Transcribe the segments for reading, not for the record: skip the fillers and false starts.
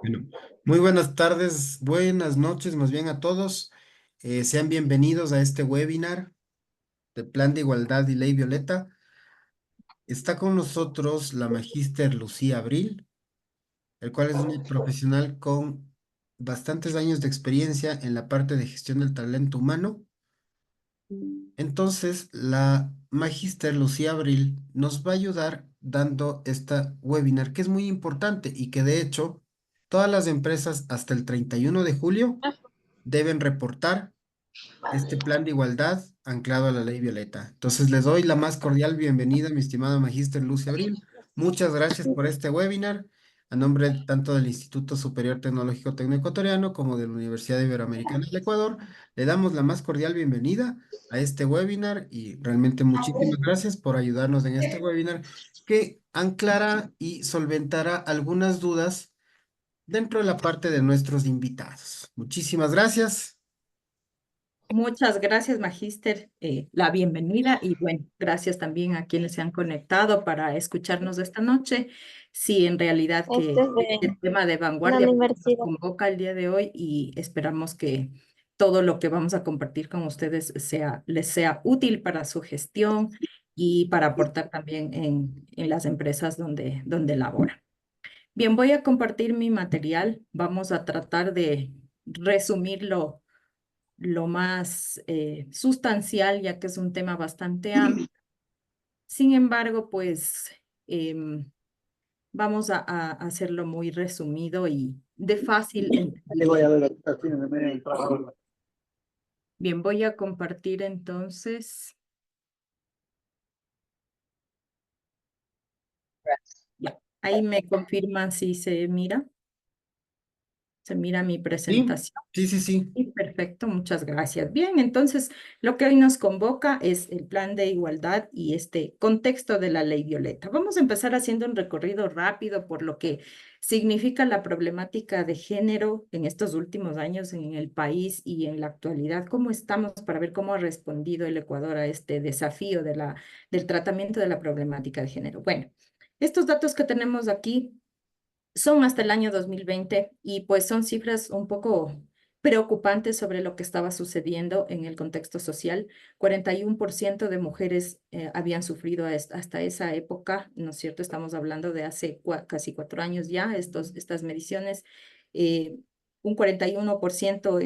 Bueno, muy buenas tardes, buenas noches más bien a todos. Sean bienvenidos a este webinar de Plan de Igualdad y Ley Violeta. Está con nosotros la magíster Lucía Abril, el cual es una profesional con bastantes años de experiencia en la parte de gestión del talento humano. Entonces, la magíster Lucía Abril nos va a ayudar dando esta webinar que es muy importante y que de hecho todas las empresas hasta el 31 de julio deben reportar este plan de igualdad anclado a la ley Violeta. Entonces, les doy la más cordial bienvenida, mi estimada magíster Lucy Abril. Muchas gracias por este webinar. A nombre tanto del Instituto Superior Tecnológico Tecnoecuatoriano como de la Universidad Iberoamericana del Ecuador, le damos la más cordial bienvenida a este webinar y realmente muchísimas gracias por ayudarnos en este webinar que anclará y solventará algunas dudas dentro de la parte de nuestros invitados. Muchísimas gracias. Muchas gracias, Magíster, la bienvenida y bueno, gracias también a quienes se han conectado para escucharnos esta noche. Sí, en realidad Este que es este de tema de la vanguardia nos universidad. convoca el día de hoy y esperamos que todo lo que vamos a compartir con ustedes les sea útil para su gestión y para aportar también en las empresas donde laboran. Bien, voy a compartir mi material. Vamos a tratar de resumirlo lo más sustancial, ya que es un tema bastante amplio. Sin embargo, pues vamos a hacerlo muy resumido y de fácil entendimiento. Bien, voy a compartir entonces. Ya, ahí me confirman si se mira. Se mira mi Sí, presentación. sí, sí, sí. Sí, perfecto, muchas gracias. Bien, entonces lo que hoy nos convoca es el plan de igualdad y este contexto de la ley Violeta. Vamos a empezar haciendo un recorrido rápido por lo que significa la problemática de género en estos últimos años en el país y en la actualidad. ¿Cómo estamos para ver cómo ha respondido el Ecuador a este desafío del tratamiento de la problemática de género? Bueno, estos datos que tenemos aquí son hasta el año 2020 y pues son cifras un poco preocupantes sobre lo que estaba sucediendo en el contexto social. 41% de mujeres habían sufrido hasta esa época, ¿no es cierto? Estamos hablando de hace casi 4 años ya, estas mediciones. eh, un 41%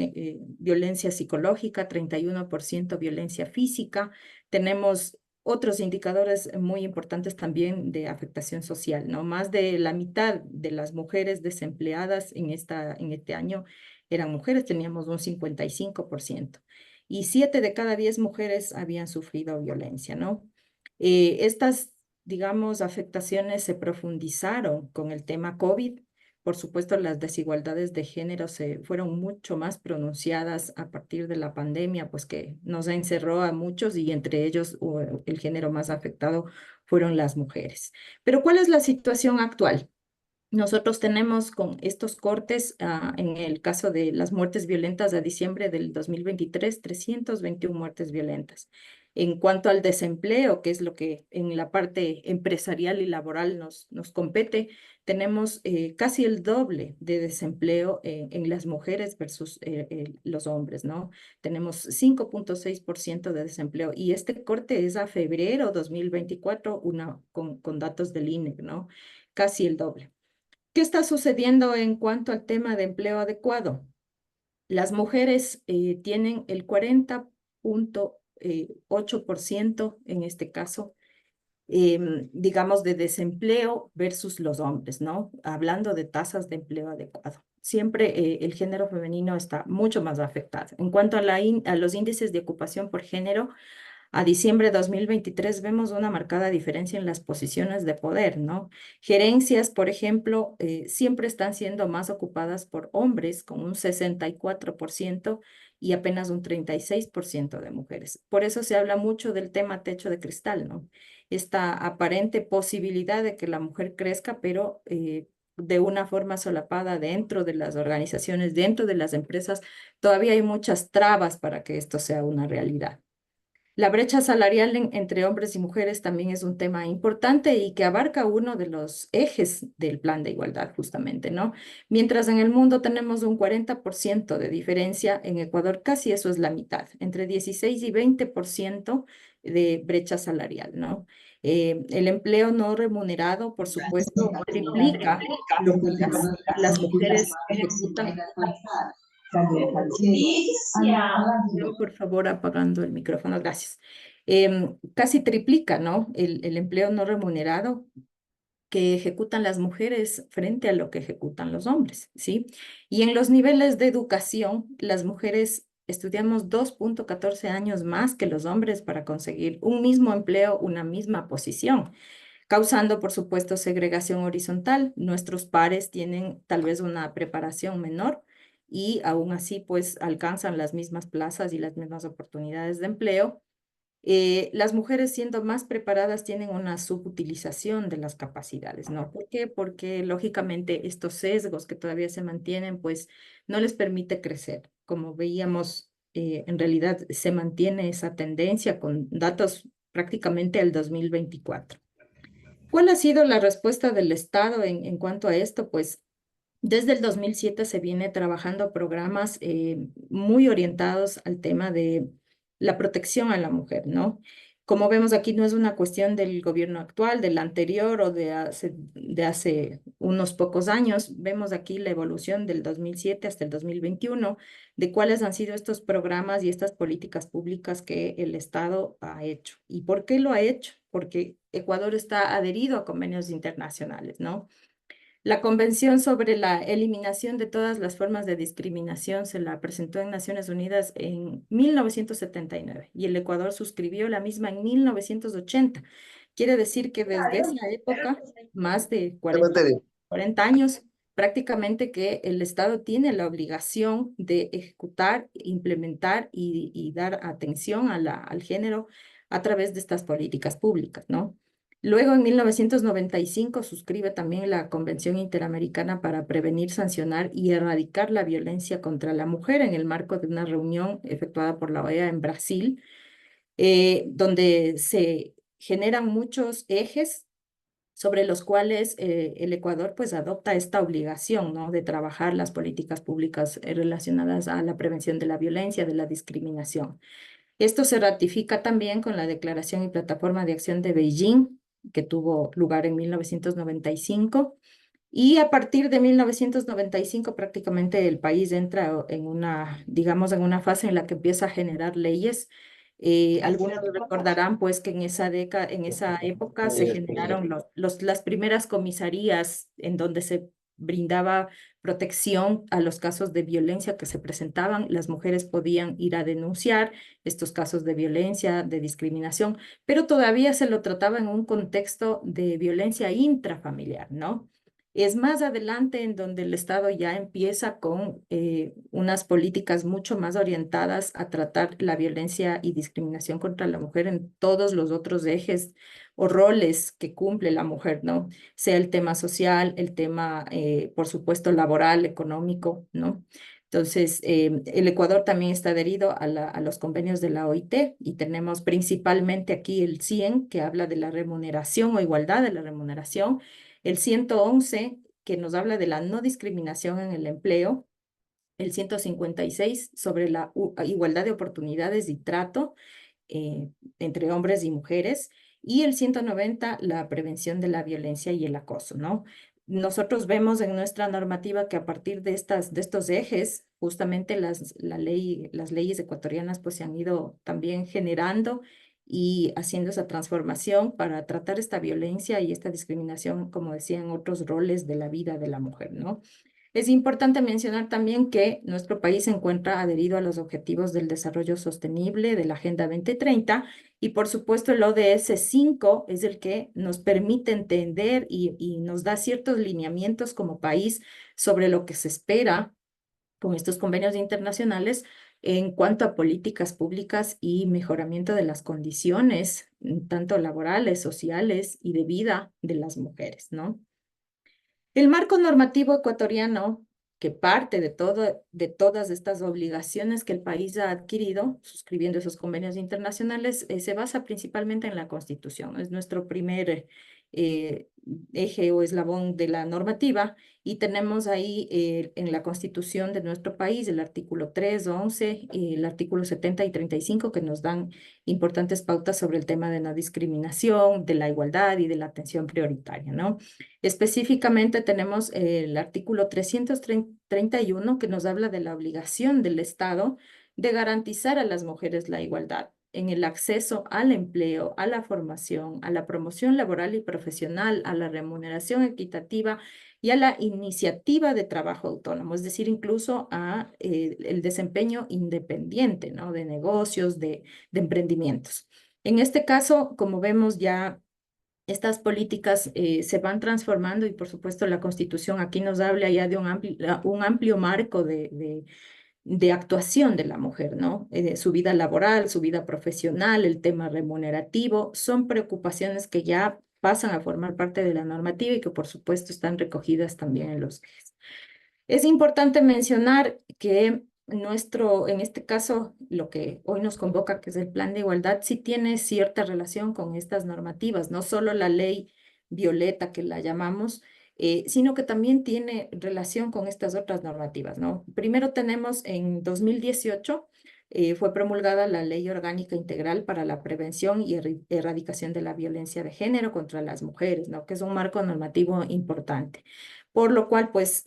violencia psicológica, 31% violencia física. Tenemos otros indicadores muy importantes también de afectación social, ¿no? Más de la mitad de las mujeres desempleadas en este año eran mujeres, teníamos un 55%. Y 7 de cada 10 mujeres habían sufrido violencia, ¿no? Estas, digamos, afectaciones se profundizaron con el tema COVID. Por supuesto, las desigualdades de género se fueron mucho más pronunciadas a partir de la pandemia, pues que nos encerró a muchos y entre ellos el género más afectado fueron las mujeres. Pero ¿cuál es la situación actual? Nosotros tenemos con estos cortes, en el caso de las muertes violentas de diciembre del 2023, 321 muertes violentas. En cuanto al desempleo, que es lo que en la parte empresarial y laboral nos compete, tenemos casi el doble de desempleo en las mujeres versus los hombres, ¿no? Tenemos 5,6% de desempleo y este corte es a febrero 2024, con datos del INE, ¿no? Casi el doble. ¿Qué está sucediendo en cuanto al tema de empleo adecuado? Las mujeres tienen el 40,8% en este caso, digamos, de desempleo versus los hombres, ¿no? Hablando de tasas de empleo adecuado. Siempre el género femenino está mucho más afectado. En cuanto a los índices de ocupación por género, a diciembre de 2023 vemos una marcada diferencia en las posiciones de poder, ¿no? Gerencias, por ejemplo, siempre están siendo más ocupadas por hombres, con un 64% y apenas un 36% de mujeres. Por eso se habla mucho del tema techo de cristal, ¿no? Esta aparente posibilidad de que la mujer crezca, pero de una forma solapada dentro de las organizaciones, dentro de las empresas, todavía hay muchas trabas para que esto sea una realidad. La brecha salarial entre hombres y mujeres también es un tema importante y que abarca uno de los ejes del plan de igualdad, justamente, ¿no? Mientras en el mundo tenemos un 40% de diferencia, en Ecuador casi eso es la mitad, entre 16 y 20% de brecha salarial, ¿no? El empleo no remunerado, por supuesto, triplica lo que las mujeres ejecutan. Por favor, apagando el micrófono, gracias. Casi triplica, ¿no? El empleo no remunerado que ejecutan las mujeres frente a lo que ejecutan los hombres, ¿sí? Y en los niveles de educación, las mujeres estudiamos 2,14 años más que los hombres para conseguir un mismo empleo, una misma posición, causando, por supuesto, segregación horizontal. Nuestros pares tienen tal vez una preparación menor y aún así, pues, alcanzan las mismas plazas y las mismas oportunidades de empleo. Las mujeres siendo más preparadas tienen una subutilización de las capacidades, ¿no? ¿Por qué? Porque lógicamente estos sesgos que todavía se mantienen, pues no les permite crecer. Como veíamos, en realidad se mantiene esa tendencia con datos prácticamente al 2024. ¿Cuál ha sido la respuesta del Estado en cuanto a esto? Pues desde el 2007 se viene trabajando programas muy orientados al tema de la protección a la mujer, ¿no? Como vemos aquí, no es una cuestión del gobierno actual, del anterior o de hace unos pocos años. Vemos aquí la evolución del 2007 hasta el 2021 de cuáles han sido estos programas y estas políticas públicas que el Estado ha hecho. ¿Y por qué lo ha hecho? Porque Ecuador está adherido a convenios internacionales, ¿no? La Convención sobre la Eliminación de todas las formas de discriminación se la presentó en Naciones Unidas en 1979 y el Ecuador suscribió la misma en 1980. Quiere decir que desde esa época, más de 40 años, prácticamente que el Estado tiene la obligación de ejecutar, implementar y dar atención al género a través de estas políticas públicas, ¿no? Luego, en 1995, suscribe también la Convención Interamericana para prevenir, sancionar y erradicar la violencia contra la mujer en el marco de una reunión efectuada por la OEA en Brasil, donde se generan muchos ejes sobre los cuales el Ecuador pues adopta esta obligación, ¿no? De trabajar las políticas públicas relacionadas a la prevención de la violencia, de la discriminación. Esto se ratifica también con la Declaración y Plataforma de Acción de Beijing, que tuvo lugar en 1995. Y a partir de 1995 prácticamente el país entra en una, digamos, en una fase en la que empieza a generar leyes. Algunos recordarán pues que en esa década, en esa época se generaron las primeras comisarías en donde se brindaba protección a los casos de violencia que se presentaban. Las mujeres podían ir a denunciar estos casos de violencia, de discriminación, pero todavía se lo trataba en un contexto de violencia intrafamiliar, ¿no? Es más adelante en donde el Estado ya empieza con unas políticas mucho más orientadas a tratar la violencia y discriminación contra la mujer en todos los otros ejes o roles que cumple la mujer, ¿no? Sea el tema social, el tema, por supuesto, laboral, económico, ¿no? Entonces, el Ecuador también está adherido a los convenios de la OIT y tenemos principalmente aquí el 100, que habla de la remuneración o igualdad de la remuneración, el 111, que nos habla de la no discriminación en el empleo, el 156 sobre la igualdad de oportunidades y trato entre hombres y mujeres, y el 190, la prevención de la violencia y el acoso, ¿no? Nosotros vemos en nuestra normativa que a partir de estos ejes, justamente las leyes ecuatorianas pues se han ido también generando y haciendo esa transformación para tratar esta violencia y esta discriminación, como decían, otros roles de la vida de la mujer, ¿no? Es importante mencionar también que nuestro país se encuentra adherido a los Objetivos del Desarrollo Sostenible de la Agenda 2030 y por supuesto el ODS 5 es el que nos permite entender y nos da ciertos lineamientos como país sobre lo que se espera con estos convenios internacionales en cuanto a políticas públicas y mejoramiento de las condiciones, tanto laborales, sociales y de vida de las mujeres, ¿no? El marco normativo ecuatoriano que parte de todas estas obligaciones que el país ha adquirido, suscribiendo esos convenios internacionales, se basa principalmente en la Constitución. Es nuestro primer eh, eje o eslabón de la normativa, y tenemos ahí en la Constitución de nuestro país el artículo 3, 11, el artículo 70 y 35, que nos dan importantes pautas sobre el tema de no discriminación, de la igualdad y de la atención prioritaria, ¿no? Específicamente tenemos el artículo 331, que nos habla de la obligación del Estado de garantizar a las mujeres la igualdad en el acceso al empleo, a la formación, a la promoción laboral y profesional, a la remuneración equitativa y a la iniciativa de trabajo autónomo, es decir, incluso a el desempeño independiente, ¿no? De negocios, de emprendimientos. En este caso, como vemos ya, estas políticas se van transformando, y por supuesto la Constitución aquí nos habla ya de un amplio marco de actuación de la mujer, ¿no? Su vida laboral, su vida profesional, el tema remunerativo, son preocupaciones que ya pasan a formar parte de la normativa y que por supuesto están recogidas también en los ejes. Es importante mencionar que en este caso, lo que hoy nos convoca, que es el Plan de Igualdad, sí tiene cierta relación con estas normativas, no solo la ley Violeta, que la llamamos, sino que también tiene relación con estas otras normativas, ¿no? Primero tenemos en 2018, fue promulgada la Ley Orgánica Integral para la Prevención y Erradicación de la Violencia de Género contra las Mujeres, ¿no? Que es un marco normativo importante. Por lo cual, pues,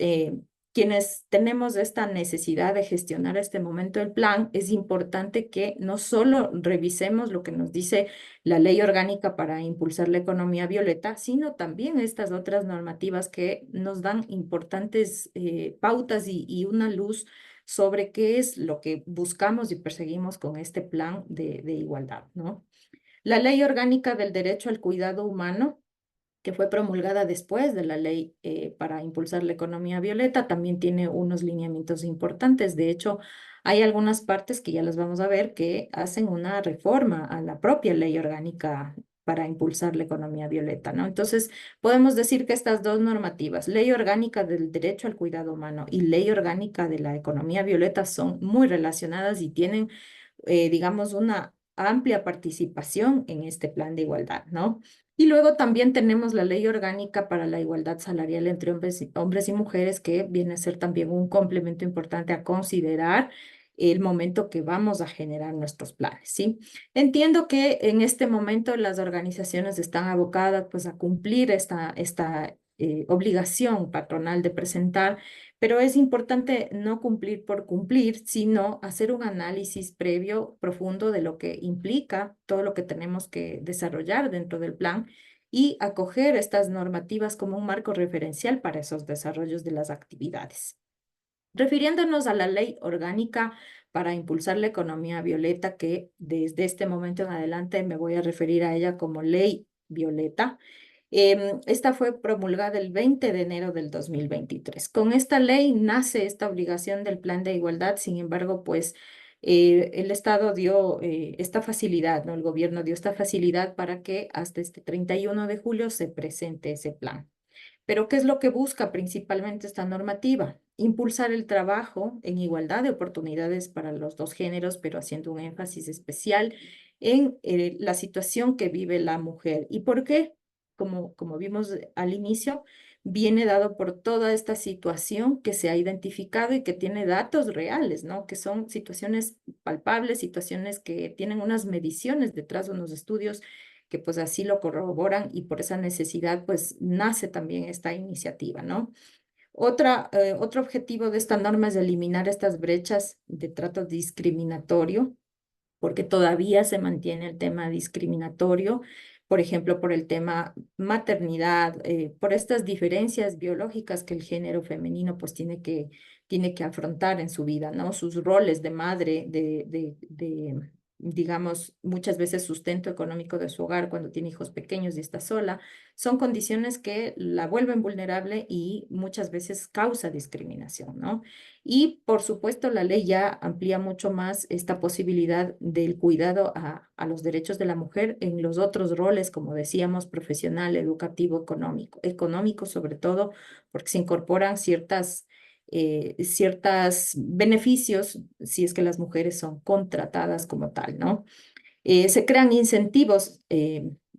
quienes tenemos esta necesidad de gestionar este momento el plan, es importante que no solo revisemos lo que nos dice la ley orgánica para impulsar la economía violeta, sino también estas otras normativas que nos dan importantes pautas y una luz sobre qué es lo que buscamos y perseguimos con este plan de igualdad, ¿no? La ley orgánica del derecho al cuidado humano, que fue promulgada después de la ley para impulsar la economía violeta, también tiene unos lineamientos importantes. De hecho, hay algunas partes que ya las vamos a ver que hacen una reforma a la propia ley orgánica para impulsar la economía violeta, ¿no? Entonces, podemos decir que estas dos normativas, ley orgánica del derecho al cuidado humano y ley orgánica de la economía violeta, son muy relacionadas y tienen, digamos, una amplia participación en este plan de igualdad, ¿no? Y luego también tenemos la Ley Orgánica para la Igualdad Salarial entre hombres y mujeres, que viene a ser también un complemento importante a considerar el momento que vamos a generar nuestros planes, ¿sí? Entiendo que en este momento las organizaciones están abocadas pues a cumplir esta obligación patronal de presentar, pero es importante no cumplir por cumplir, sino hacer un análisis previo, profundo, de lo que implica todo lo que tenemos que desarrollar dentro del plan, y acoger estas normativas como un marco referencial para esos desarrollos de las actividades. Refiriéndonos a la ley orgánica para impulsar la economía violeta, que desde este momento en adelante me voy a referir a ella como ley Violeta. Esta fue promulgada el 20 de enero del 2023. Con esta ley nace esta obligación del plan de igualdad. Sin embargo, pues el Estado dio esta facilidad, ¿no? El gobierno dio esta facilidad para que hasta este 31 de julio se presente ese plan. Pero ¿qué es lo que busca principalmente esta normativa? Impulsar el trabajo en igualdad de oportunidades para los dos géneros, pero haciendo un énfasis especial en la situación que vive la mujer. ¿Y por qué? Como vimos al inicio, viene dado por toda esta situación que se ha identificado y que tiene datos reales, ¿no? Que son situaciones palpables, situaciones que tienen unas mediciones detrás, unos estudios que pues así lo corroboran, y por esa necesidad pues nace también esta iniciativa, ¿no? Otro objetivo de esta norma es eliminar estas brechas de trato discriminatorio, porque todavía se mantiene el tema discriminatorio, por ejemplo, por el tema maternidad, por estas diferencias biológicas que el género femenino pues tiene que afrontar en su vida, ¿no? Sus roles de madre, digamos, muchas veces sustento económico de su hogar cuando tiene hijos pequeños y está sola, son condiciones que la vuelven vulnerable y muchas veces causa discriminación, ¿no? Y por supuesto, la ley ya amplía mucho más esta posibilidad del cuidado a los derechos de la mujer en los otros roles, como decíamos, profesional, educativo, económico, económico sobre todo, porque se incorporan ciertas ciertos beneficios si es que las mujeres son contratadas como tal, ¿no? Se crean incentivos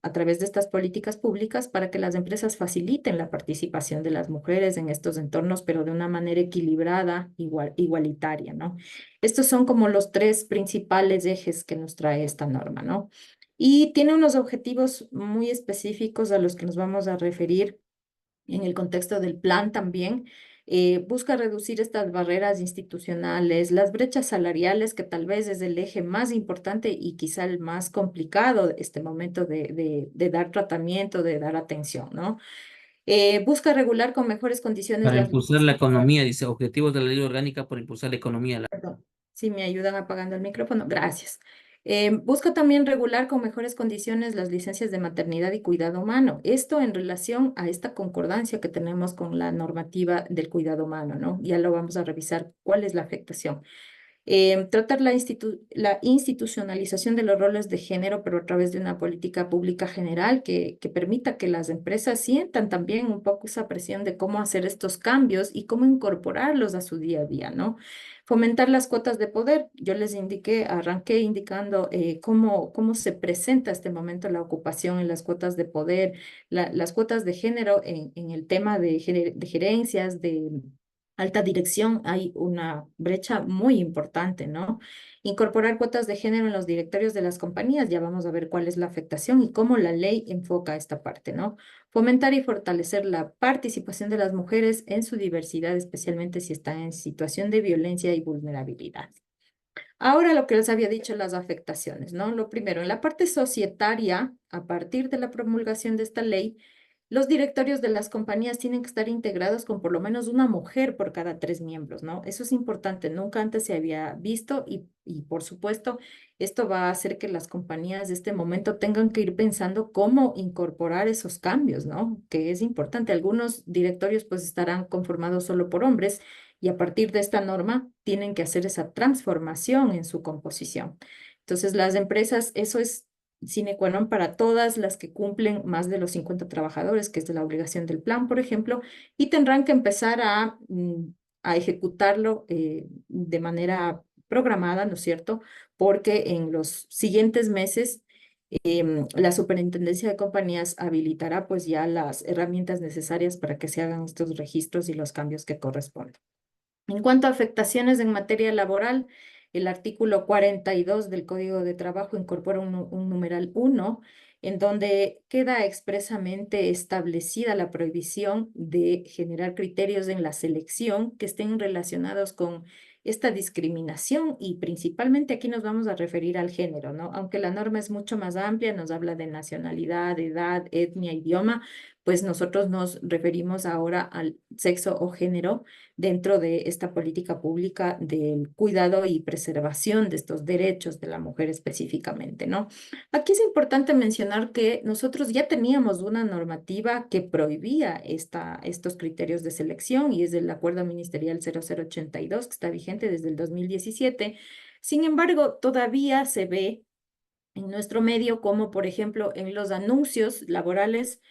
a través de estas políticas públicas para que las empresas faciliten la participación de las mujeres en estos entornos, pero de una manera equilibrada, igualitaria, ¿no? Estos son como los tres principales ejes que nos trae esta norma, ¿no? Y tiene unos objetivos muy específicos a los que nos vamos a referir en el contexto del plan también. Busca reducir estas barreras institucionales, las brechas salariales, que tal vez es el eje más importante y quizá el más complicado de este momento de dar tratamiento, de dar atención, ¿no? Busca regular con mejores condiciones Para las impulsar la licencias. economía, dice, objetivos de la ley orgánica por impulsar la economía. Perdón, si me ayudan apagando el micrófono, gracias. Busca también regular con mejores condiciones las licencias de maternidad y cuidado humano. Esto en relación a esta concordancia que tenemos con la normativa del cuidado humano, ¿no? Ya lo vamos a revisar cuál es la afectación. Tratar la institucionalización de los roles de género, pero a través de una política pública general que permita que las empresas sientan también un poco esa presión de cómo hacer estos cambios y cómo incorporarlos a su día a día, ¿no? Fomentar las cuotas de poder. Yo les indiqué, arranqué indicando cómo se presenta este momento la ocupación en las cuotas de poder, las cuotas de género en el tema de gerencias, de alta dirección, hay una brecha muy importante, ¿no? Incorporar cuotas de género en los directorios de las compañías, ya vamos a ver cuál es la afectación y cómo la ley enfoca esta parte, ¿no? Fomentar y fortalecer la participación de las mujeres en su diversidad, especialmente si están en situación de violencia y vulnerabilidad. Ahora lo que les había dicho, las afectaciones, ¿no? Lo primero, en la parte societaria, a partir de la promulgación de esta ley, los directorios de las compañías tienen que estar integrados con por lo menos una mujer por cada 3 miembros, ¿no? Eso es importante, nunca antes se había visto y por supuesto esto va a hacer que las compañías de este momento tengan que ir pensando cómo incorporar esos cambios, ¿no? Que es importante. Algunos directorios pues estarán conformados solo por hombres y a partir de esta norma tienen que hacer esa transformación en su composición. Entonces las empresas, eso es sine qua non para todas las que cumplen más de los 50 trabajadores, que es la obligación del plan, por ejemplo, y tendrán que empezar a ejecutarlo de manera programada, ¿no es cierto? Porque en los siguientes meses la superintendencia de compañías habilitará pues ya las herramientas necesarias para que se hagan estos registros y los cambios que correspondan. En cuanto a afectaciones en materia laboral, el artículo 42 del Código de Trabajo incorpora un numeral 1 en donde queda expresamente establecida la prohibición de generar criterios en la selección que estén relacionados con esta discriminación y principalmente aquí nos vamos a referir al género, ¿no? Aunque la norma es mucho más amplia, nos habla de nacionalidad, edad, etnia, idioma, pues nosotros nos referimos ahora al sexo o género dentro de esta política pública del cuidado y preservación de estos derechos de la mujer específicamente, ¿no? Aquí es importante mencionar que nosotros ya teníamos una normativa que prohibía estos criterios de selección y es el Acuerdo Ministerial 0082 que está vigente desde el 2017. Sin embargo, todavía se ve en nuestro medio, como por ejemplo en los anuncios laborales,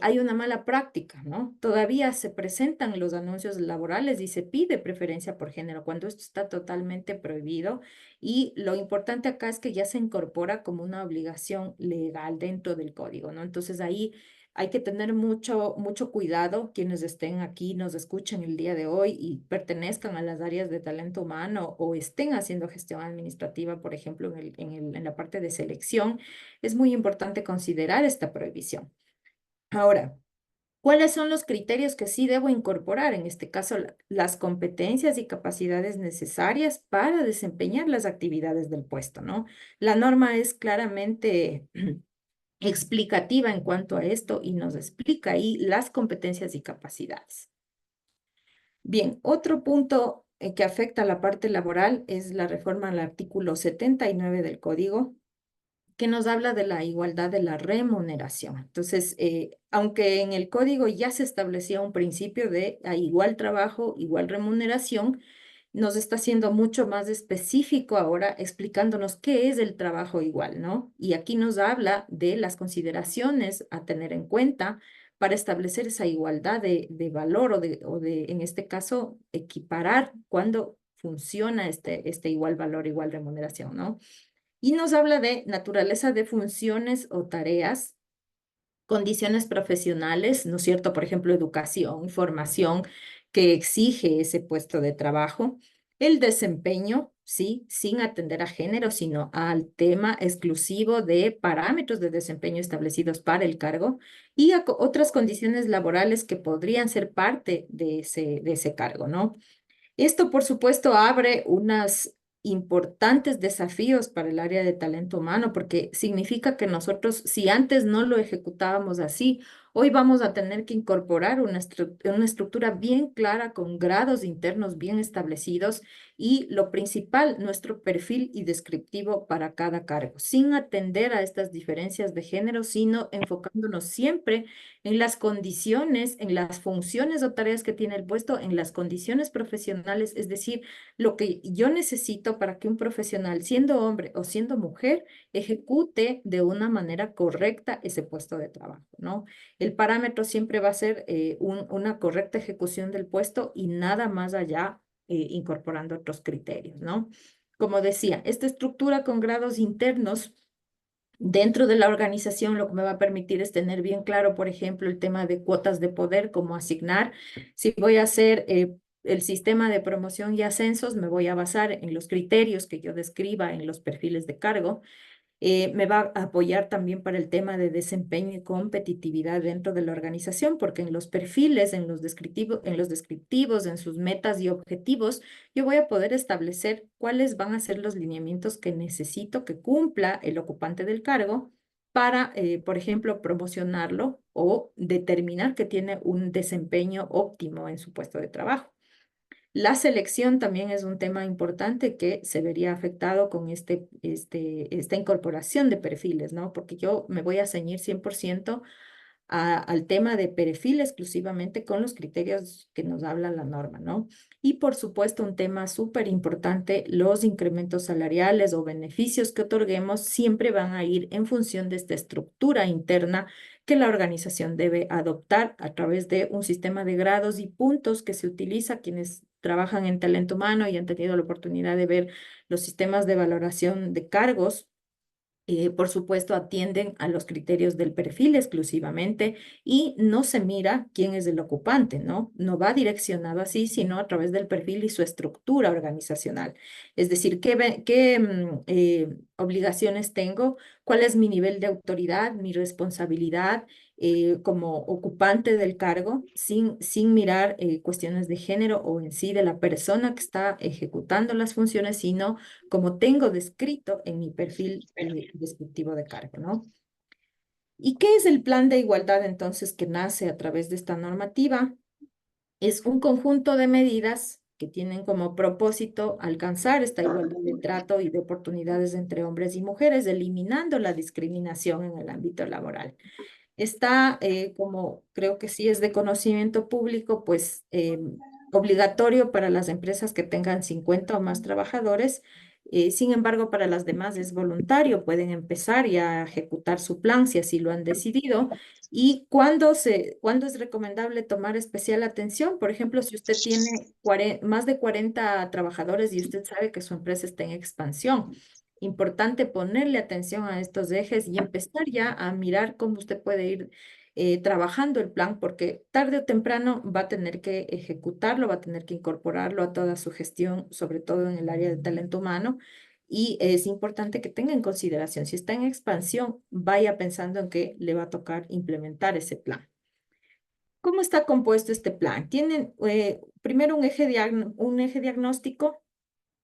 hay una mala práctica, ¿no? Todavía se presentan los anuncios laborales y se pide preferencia por género, cuando esto está totalmente prohibido. Y lo importante acá es que ya se incorpora como una obligación legal dentro del código, ¿no? Entonces ahí hay que tener mucho cuidado quienes estén aquí, nos escuchen el día de hoy y pertenezcan a las áreas de talento humano o estén haciendo gestión administrativa, por ejemplo, en la parte de selección. Es muy importante considerar esta prohibición. Ahora, ¿cuáles son los criterios que sí debo incorporar? En este caso, las competencias y capacidades necesarias para desempeñar las actividades del puesto, ¿no? La norma es claramente explicativa en cuanto a esto y nos explica ahí las competencias y capacidades. Bien, otro punto que afecta a la parte laboral es la reforma al artículo 79 del Código, que nos habla de la igualdad de la remuneración. Entonces, aunque en el código ya se establecía un principio de a igual trabajo, igual remuneración, nos está siendo mucho más específico ahora explicándonos qué es el trabajo igual, ¿no? Y aquí nos habla de las consideraciones a tener en cuenta para establecer esa igualdad de valor en este caso, equiparar cuando funciona este igual valor, igual remuneración, ¿no? Y nos habla de naturaleza de funciones o tareas, condiciones profesionales, ¿no es cierto? Por ejemplo, educación, formación que exige ese puesto de trabajo, el desempeño, sí, sin atender a género, sino al tema exclusivo de parámetros de desempeño establecidos para el cargo y otras condiciones laborales que podrían ser parte de ese cargo, ¿no? Esto, por supuesto, abre unos importantes desafíos para el área de talento humano, porque significa que nosotros, si antes no lo ejecutábamos así, hoy vamos a tener que incorporar una estructura bien clara con grados internos bien establecidos y lo principal, nuestro perfil y descriptivo para cada cargo, sin atender a estas diferencias de género, sino enfocándonos siempre en las condiciones, en las funciones o tareas que tiene el puesto, en las condiciones profesionales, es decir, lo que yo necesito para que un profesional, siendo hombre o siendo mujer, ejecute de una manera correcta ese puesto de trabajo, ¿no? El parámetro siempre va a ser una correcta ejecución del puesto y nada más allá, incorporando otros criterios, ¿no? Como decía, esta estructura con grados internos dentro de la organización lo que me va a permitir es tener bien claro, por ejemplo, el tema de cuotas de poder, cómo asignar. Si voy a hacer el sistema de promoción y ascensos, me voy a basar en los criterios que yo describa en los perfiles de cargo. Me va a apoyar también para el tema de desempeño y competitividad dentro de la organización, porque en los perfiles, en los descriptivos, en sus metas y objetivos, yo voy a poder establecer cuáles van a ser los lineamientos que necesito que cumpla el ocupante del cargo para, por ejemplo, promocionarlo o determinar que tiene un desempeño óptimo en su puesto de trabajo. La selección también es un tema importante que se vería afectado con esta incorporación de perfiles, ¿no? Porque yo me voy a ceñir 100% al tema de perfil exclusivamente con los criterios que nos habla la norma, ¿no? Y por supuesto, un tema súper importante, los incrementos salariales o beneficios que otorguemos siempre van a ir en función de esta estructura interna que la organización debe adoptar a través de un sistema de grados y puntos que se utiliza quienes trabajan en talento humano y han tenido la oportunidad de ver los sistemas de valoración de cargos. Por supuesto, atienden a los criterios del perfil exclusivamente y no se mira quién es el ocupante, ¿no? No va direccionado así, sino a través del perfil y su estructura organizacional. Es decir, qué obligaciones tengo, cuál es mi nivel de autoridad, mi responsabilidad como ocupante del cargo, sin mirar cuestiones de género o en sí de la persona que está ejecutando las funciones, sino como tengo descrito en mi perfil descriptivo de cargo, ¿no? ¿Y qué es el plan de igualdad entonces que nace a través de esta normativa? Es un conjunto de medidas que tienen como propósito alcanzar esta igualdad de trato y de oportunidades entre hombres y mujeres, eliminando la discriminación en el ámbito laboral. Está, como creo que sí es de conocimiento público, pues obligatorio para las empresas que tengan 50 o más trabajadores. Sin embargo, para las demás es voluntario, pueden empezar ya a ejecutar su plan si así lo han decidido. ¿Y cuándo es recomendable tomar especial atención? Por ejemplo, si usted tiene más de 40 trabajadores y usted sabe que su empresa está en expansión. Importante ponerle atención a estos ejes y empezar ya a mirar cómo usted puede ir trabajando el plan, porque tarde o temprano va a tener que ejecutarlo, va a tener que incorporarlo a toda su gestión, sobre todo en el área de talento humano. Y es importante que tenga en consideración, si está en expansión, vaya pensando en que le va a tocar implementar ese plan. ¿Cómo está compuesto este plan? Tienen primero un eje diagnóstico,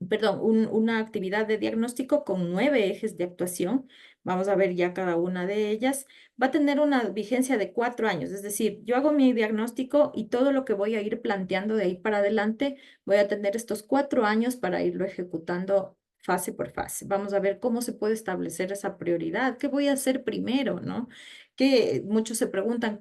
perdón, una actividad de diagnóstico con 9 ejes de actuación. Vamos a ver ya cada una de ellas. Va a tener una vigencia de 4 años, es decir, yo hago mi diagnóstico y todo lo que voy a ir planteando de ahí para adelante, voy a tener estos 4 años para irlo ejecutando fase por fase. Vamos a ver cómo se puede establecer esa prioridad, qué voy a hacer primero, ¿no? Que muchos se preguntan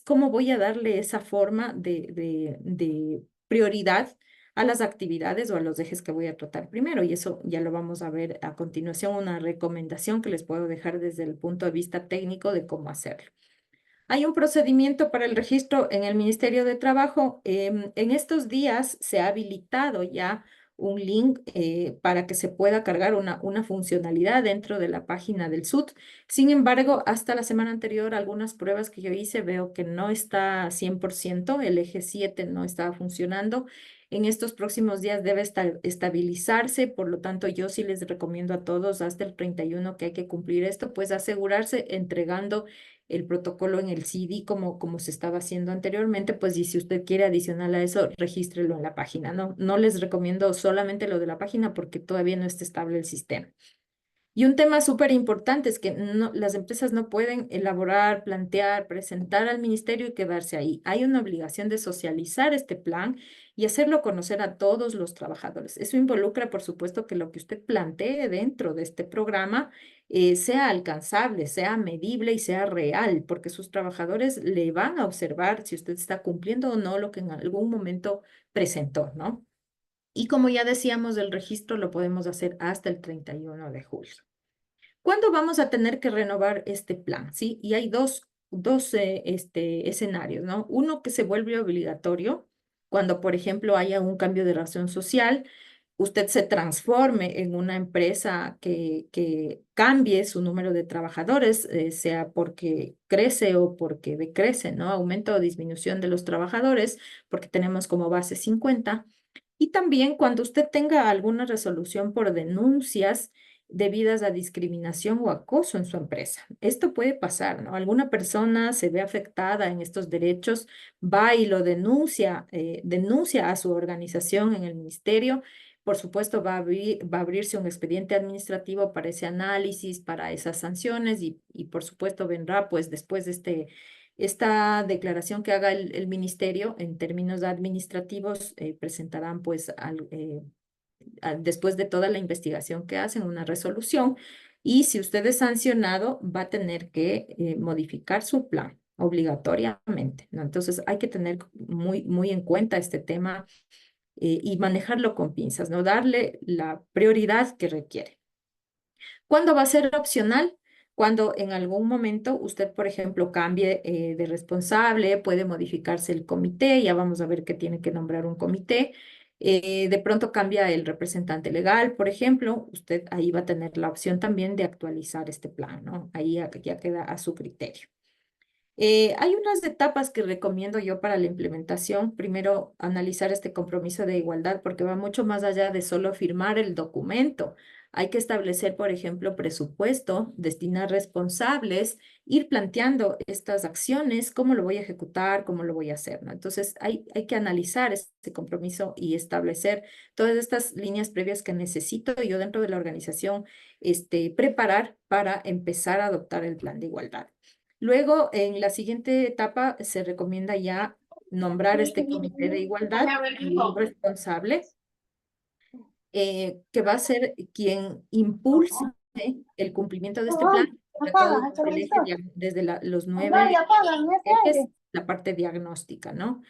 cómo voy a darle esa forma de prioridad a las actividades o a los ejes que voy a tratar primero. Y eso ya lo vamos a ver a continuación, una recomendación que les puedo dejar desde el punto de vista técnico de cómo hacerlo. Hay un procedimiento para el registro en el Ministerio de Trabajo. En estos días se ha habilitado ya un link para que se pueda cargar una funcionalidad dentro de la página del SUT. Sin embargo, hasta la semana anterior, algunas pruebas que yo hice, veo que no está 100%, el eje 7 no estaba funcionando. En estos próximos días debe estabilizarse, por lo tanto, yo sí les recomiendo a todos hasta el 31 que hay que cumplir esto, pues asegurarse entregando el protocolo en el CD como se estaba haciendo anteriormente, pues y si usted quiere adicional a eso, regístrelo en la página. No les recomiendo solamente lo de la página porque todavía no está estable el sistema. Y un tema súper importante es que las empresas no pueden elaborar, plantear, presentar al ministerio y quedarse ahí. Hay una obligación de socializar este plan y hacerlo conocer a todos los trabajadores. Eso involucra, por supuesto, que lo que usted plantee dentro de este programa sea alcanzable, sea medible y sea real, porque sus trabajadores le van a observar si usted está cumpliendo o no lo que en algún momento presentó, ¿no? Y como ya decíamos, el registro lo podemos hacer hasta el 31 de julio. ¿Cuándo vamos a tener que renovar este plan? ¿Sí? Y hay dos escenarios, ¿no? Uno que se vuelve obligatorio cuando, por ejemplo, haya un cambio de razón social, usted se transforme en una empresa que cambie su número de trabajadores, sea porque crece o porque decrece, ¿no? Aumento o disminución de los trabajadores, porque tenemos como base 50. Y también cuando usted tenga alguna resolución por denuncias debidas a discriminación o acoso en su empresa. Esto puede pasar, ¿no? Alguna persona se ve afectada en estos derechos, va y lo denuncia a su organización en el ministerio. Por supuesto, va a abrirse un expediente administrativo para ese análisis, para esas sanciones y por supuesto vendrá pues después de esta declaración que haga el ministerio en términos administrativos, presentarán pues después de toda la investigación que hacen, una resolución. Y si usted es sancionado, va a tener que modificar su plan obligatoriamente, ¿no? Entonces hay que tener muy en cuenta este tema y manejarlo con pinzas, ¿no? Darle la prioridad que requiere. ¿Cuándo va a ser opcional? Cuando en algún momento usted, por ejemplo, cambie de responsable, puede modificarse el comité, ya vamos a ver que tiene que nombrar un comité. De pronto cambia el representante legal, por ejemplo, usted ahí va a tener la opción también de actualizar este plan, ¿no? Ahí ya queda a su criterio. Hay unas etapas que recomiendo yo para la implementación. Primero, analizar este compromiso de igualdad porque va mucho más allá de solo firmar el documento. Hay que establecer, por ejemplo, presupuesto, destinar responsables, ir planteando estas acciones, cómo lo voy a ejecutar, cómo lo voy a hacer, ¿no? Entonces, hay que analizar este compromiso y establecer todas estas líneas previas que necesito yo dentro de la organización, preparar para empezar a adoptar el plan de igualdad. Luego, en la siguiente etapa, se recomienda ya nombrar este comité de igualdad y un responsable que va a ser quien impulse el cumplimiento de este plan, sobre todo desde los 9 ejes, la parte diagnóstica, ¿no?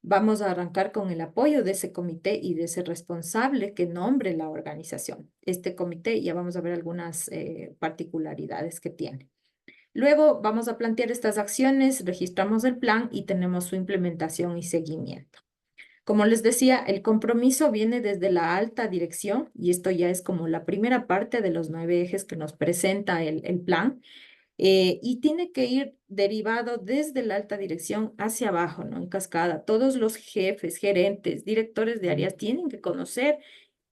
Vamos a arrancar con el apoyo de ese comité y de ese responsable que nombre la organización. Este comité, ya vamos a ver algunas particularidades que tiene. Luego vamos a plantear estas acciones, registramos el plan y tenemos su implementación y seguimiento. Como les decía, el compromiso viene desde la alta dirección y esto ya es como la primera parte de los 9 ejes que nos presenta el plan y tiene que ir derivado desde la alta dirección hacia abajo, ¿no? En cascada. Todos los jefes, gerentes, directores de áreas tienen que conocer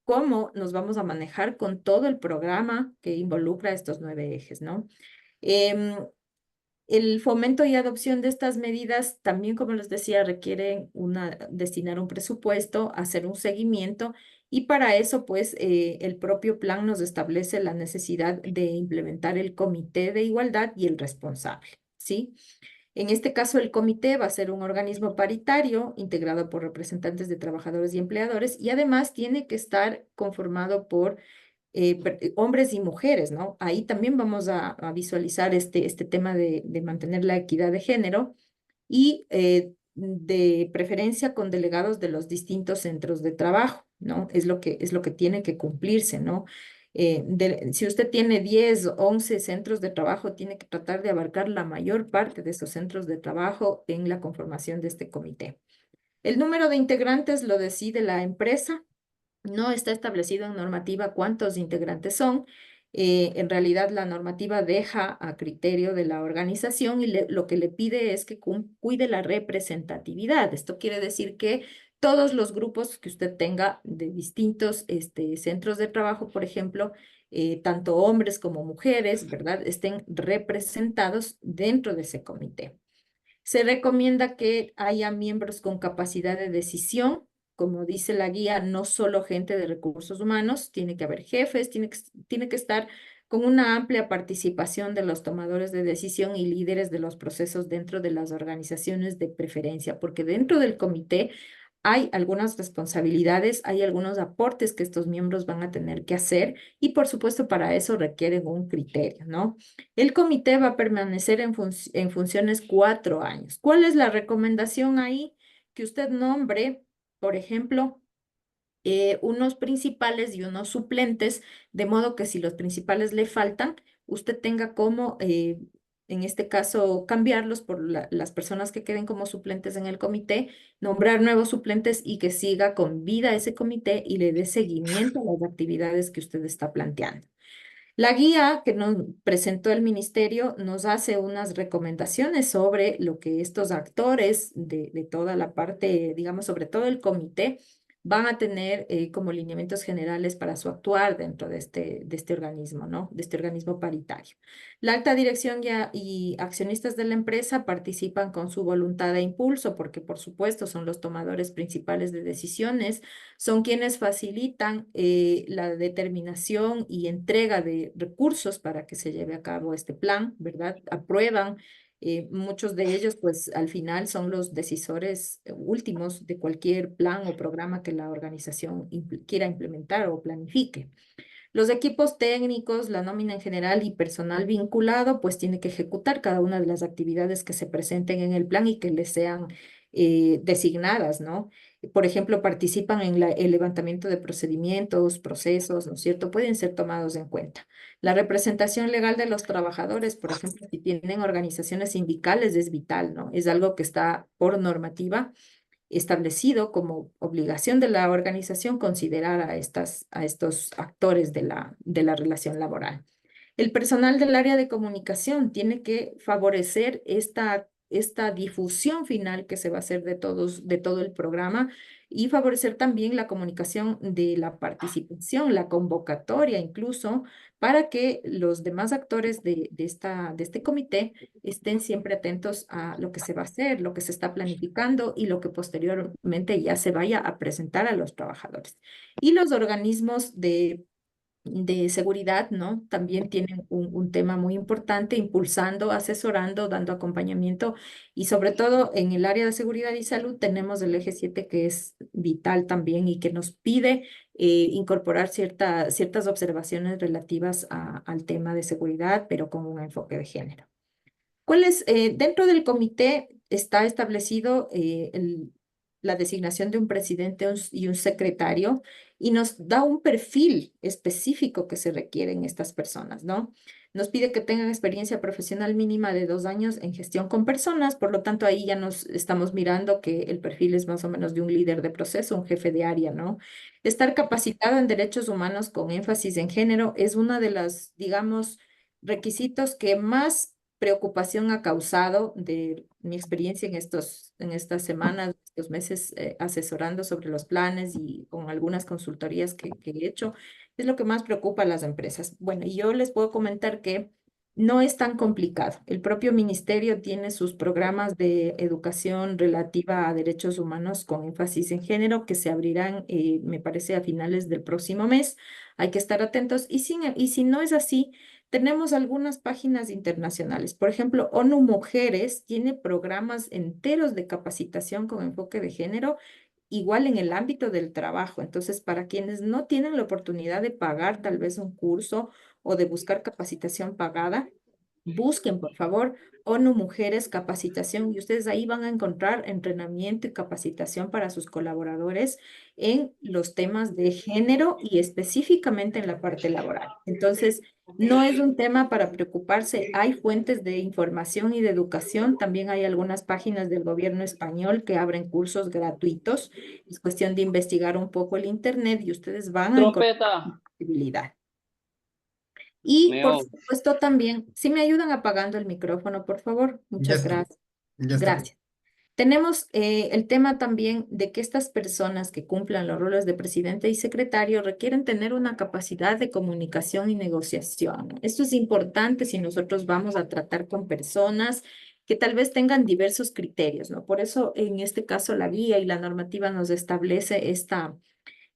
cómo nos vamos a manejar con todo el programa que involucra estos 9 ejes, ¿no? Em, el fomento y adopción de estas medidas también, como les decía, requieren destinar un presupuesto, hacer un seguimiento y para eso, pues, el propio plan nos establece la necesidad de implementar el comité de igualdad y el responsable, ¿sí? En este caso, el comité va a ser un organismo paritario integrado por representantes de trabajadores y empleadores y además tiene que estar conformado por hombres y mujeres, ¿no? Ahí también vamos a visualizar este tema de mantener la equidad de género y de preferencia con delegados de los distintos centros de trabajo, ¿no? Es lo que tiene que cumplirse, ¿no? Si usted tiene 10 o 11 centros de trabajo, tiene que tratar de abarcar la mayor parte de esos centros de trabajo en la conformación de este comité. El número de integrantes lo decide la empresa. No está establecido en normativa cuántos integrantes son. En realidad, la normativa deja a criterio de la organización y lo que le pide es que cuide la representatividad. Esto quiere decir que todos los grupos que usted tenga de distintos centros de trabajo, por ejemplo, tanto hombres como mujeres, ¿verdad?, estén representados dentro de ese comité. Se recomienda que haya miembros con capacidad de decisión. Como dice la guía, no solo gente de recursos humanos, tiene que haber jefes, tiene que estar con una amplia participación de los tomadores de decisión y líderes de los procesos dentro de las organizaciones de preferencia, porque dentro del comité hay algunas responsabilidades, hay algunos aportes que estos miembros van a tener que hacer y por supuesto para eso requieren un criterio, ¿no? El comité va a permanecer en funciones 4 años. ¿Cuál es la recomendación ahí? Que usted nombre, por ejemplo, unos principales y unos suplentes, de modo que si los principales le faltan, usted tenga como, en este caso, cambiarlos por las personas que queden como suplentes en el comité, nombrar nuevos suplentes y que siga con vida ese comité y le dé seguimiento a las actividades que usted está planteando. La guía que nos presentó el ministerio nos hace unas recomendaciones sobre lo que estos actores de toda la parte, digamos, sobre todo el comité, van a tener como lineamientos generales para su actuar dentro de este organismo, ¿no? De este organismo paritario. La alta dirección y accionistas de la empresa participan con su voluntad de impulso, porque por supuesto son los tomadores principales de decisiones, son quienes facilitan la determinación y entrega de recursos para que se lleve a cabo este plan, ¿verdad? Aprueban. Muchos de ellos, pues al final son los decisores últimos de cualquier plan o programa que la organización quiera implementar o planifique. Los equipos técnicos, la nómina en general y personal vinculado, pues tiene que ejecutar cada una de las actividades que se presenten en el plan y que les sean designadas, ¿no? Por ejemplo, participan en el levantamiento de procedimientos, procesos, ¿no es cierto? Pueden ser tomados en cuenta. La representación legal de los trabajadores, por ejemplo, si tienen organizaciones sindicales, es vital, ¿no? Es algo que está por normativa establecido como obligación de la organización considerar a estos actores de la relación laboral. El personal del área de comunicación tiene que favorecer esta difusión final que se va a hacer de todo el programa y favorecer también la comunicación de la participación, la convocatoria incluso, para que los demás actores de este comité estén siempre atentos a lo que se va a hacer, lo que se está planificando y lo que posteriormente ya se vaya a presentar a los trabajadores. Y los organismos de seguridad, ¿no? También tienen un tema muy importante, impulsando, asesorando, dando acompañamiento y sobre todo en el área de seguridad y salud tenemos el eje 7 que es vital también y que nos pide incorporar ciertas observaciones relativas al tema de seguridad, pero con un enfoque de género. Dentro del comité está establecido la designación de un presidente y un secretario y nos da un perfil específico que se requiere en estas personas, ¿no? Nos pide que tengan experiencia profesional mínima de 2 años en gestión con personas, por lo tanto ahí ya nos estamos mirando que el perfil es más o menos de un líder de proceso, un jefe de área, ¿no? Estar capacitado en derechos humanos con énfasis en género es una de las, digamos, requisitos que más preocupación ha causado de mi experiencia en estas semanas, estos meses asesorando sobre los planes y con algunas consultorías que he hecho, es lo que más preocupa a las empresas. Bueno, y yo les puedo comentar que no es tan complicado. El propio ministerio tiene sus programas de educación relativa a derechos humanos con énfasis en género que se abrirán, me parece, a finales del próximo mes. Hay que estar atentos y si no es así, tenemos algunas páginas internacionales. Por ejemplo, ONU Mujeres tiene programas enteros de capacitación con enfoque de género, igual en el ámbito del trabajo. Entonces, para quienes no tienen la oportunidad de pagar tal vez un curso o de buscar capacitación pagada, Busquen, por favor, ONU Mujeres Capacitación y ustedes ahí van a encontrar entrenamiento y capacitación para sus colaboradores en los temas de género y específicamente en la parte laboral. Entonces, no es un tema para preocuparse. Hay fuentes de información y de educación. También hay algunas páginas del gobierno español que abren cursos gratuitos. Es cuestión de investigar un poco el internet y ustedes van a encontrar Trompeta, posibilidad. Y por Leo. supuesto también, si me ayudan apagando el micrófono, por favor. Ya Muchas está, gracias. ya está. Gracias. Tenemos el tema también de que estas personas que cumplan los roles de presidente y secretario requieren tener una capacidad de comunicación y negociación. Esto es importante si nosotros vamos a tratar con personas que tal vez tengan diversos criterios, ¿no? Por eso, en este caso, la guía y la normativa nos establece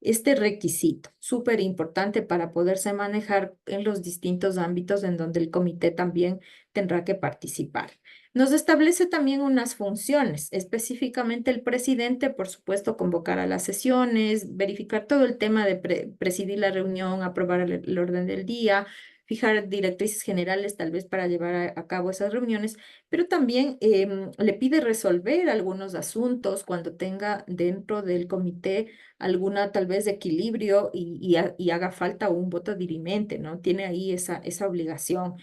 este requisito, súper importante para poderse manejar en los distintos ámbitos en donde el comité también tendrá que participar. Nos establece también unas funciones, específicamente el presidente, por supuesto, convocar a las sesiones, verificar todo el tema de presidir la reunión, aprobar el orden del día, fijar directrices generales tal vez para llevar a cabo esas reuniones, pero también le pide resolver algunos asuntos cuando tenga dentro del comité alguna tal vez de equilibrio y haga falta un voto dirimente, ¿no? Tiene ahí esa obligación.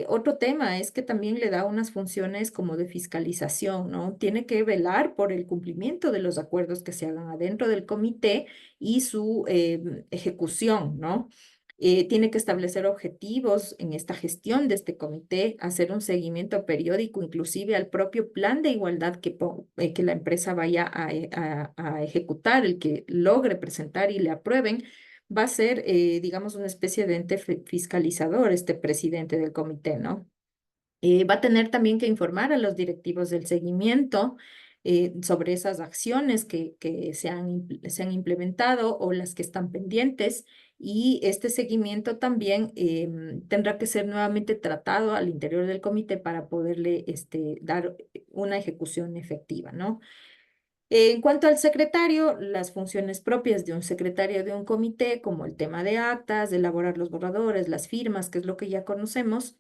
Otro tema es que también le da unas funciones como de fiscalización, ¿no? Tiene que velar por el cumplimiento de los acuerdos que se hagan adentro del comité y su ejecución, ¿no? Tiene que establecer objetivos en esta gestión de este comité, hacer un seguimiento periódico, inclusive al propio plan de igualdad que la empresa vaya a ejecutar, el que logre presentar y le aprueben, va a ser, digamos, una especie de ente fiscalizador, este presidente del comité, ¿no? Va a tener también que informar a los directivos del seguimiento sobre esas acciones que se han implementado o las que están pendientes. Y este seguimiento también tendrá que ser nuevamente tratado al interior del comité para poderle dar una ejecución efectiva, ¿no? En cuanto al secretario, las funciones propias de un secretario de un comité, como el tema de actas, de elaborar los borradores, las firmas, que es lo que ya conocemos,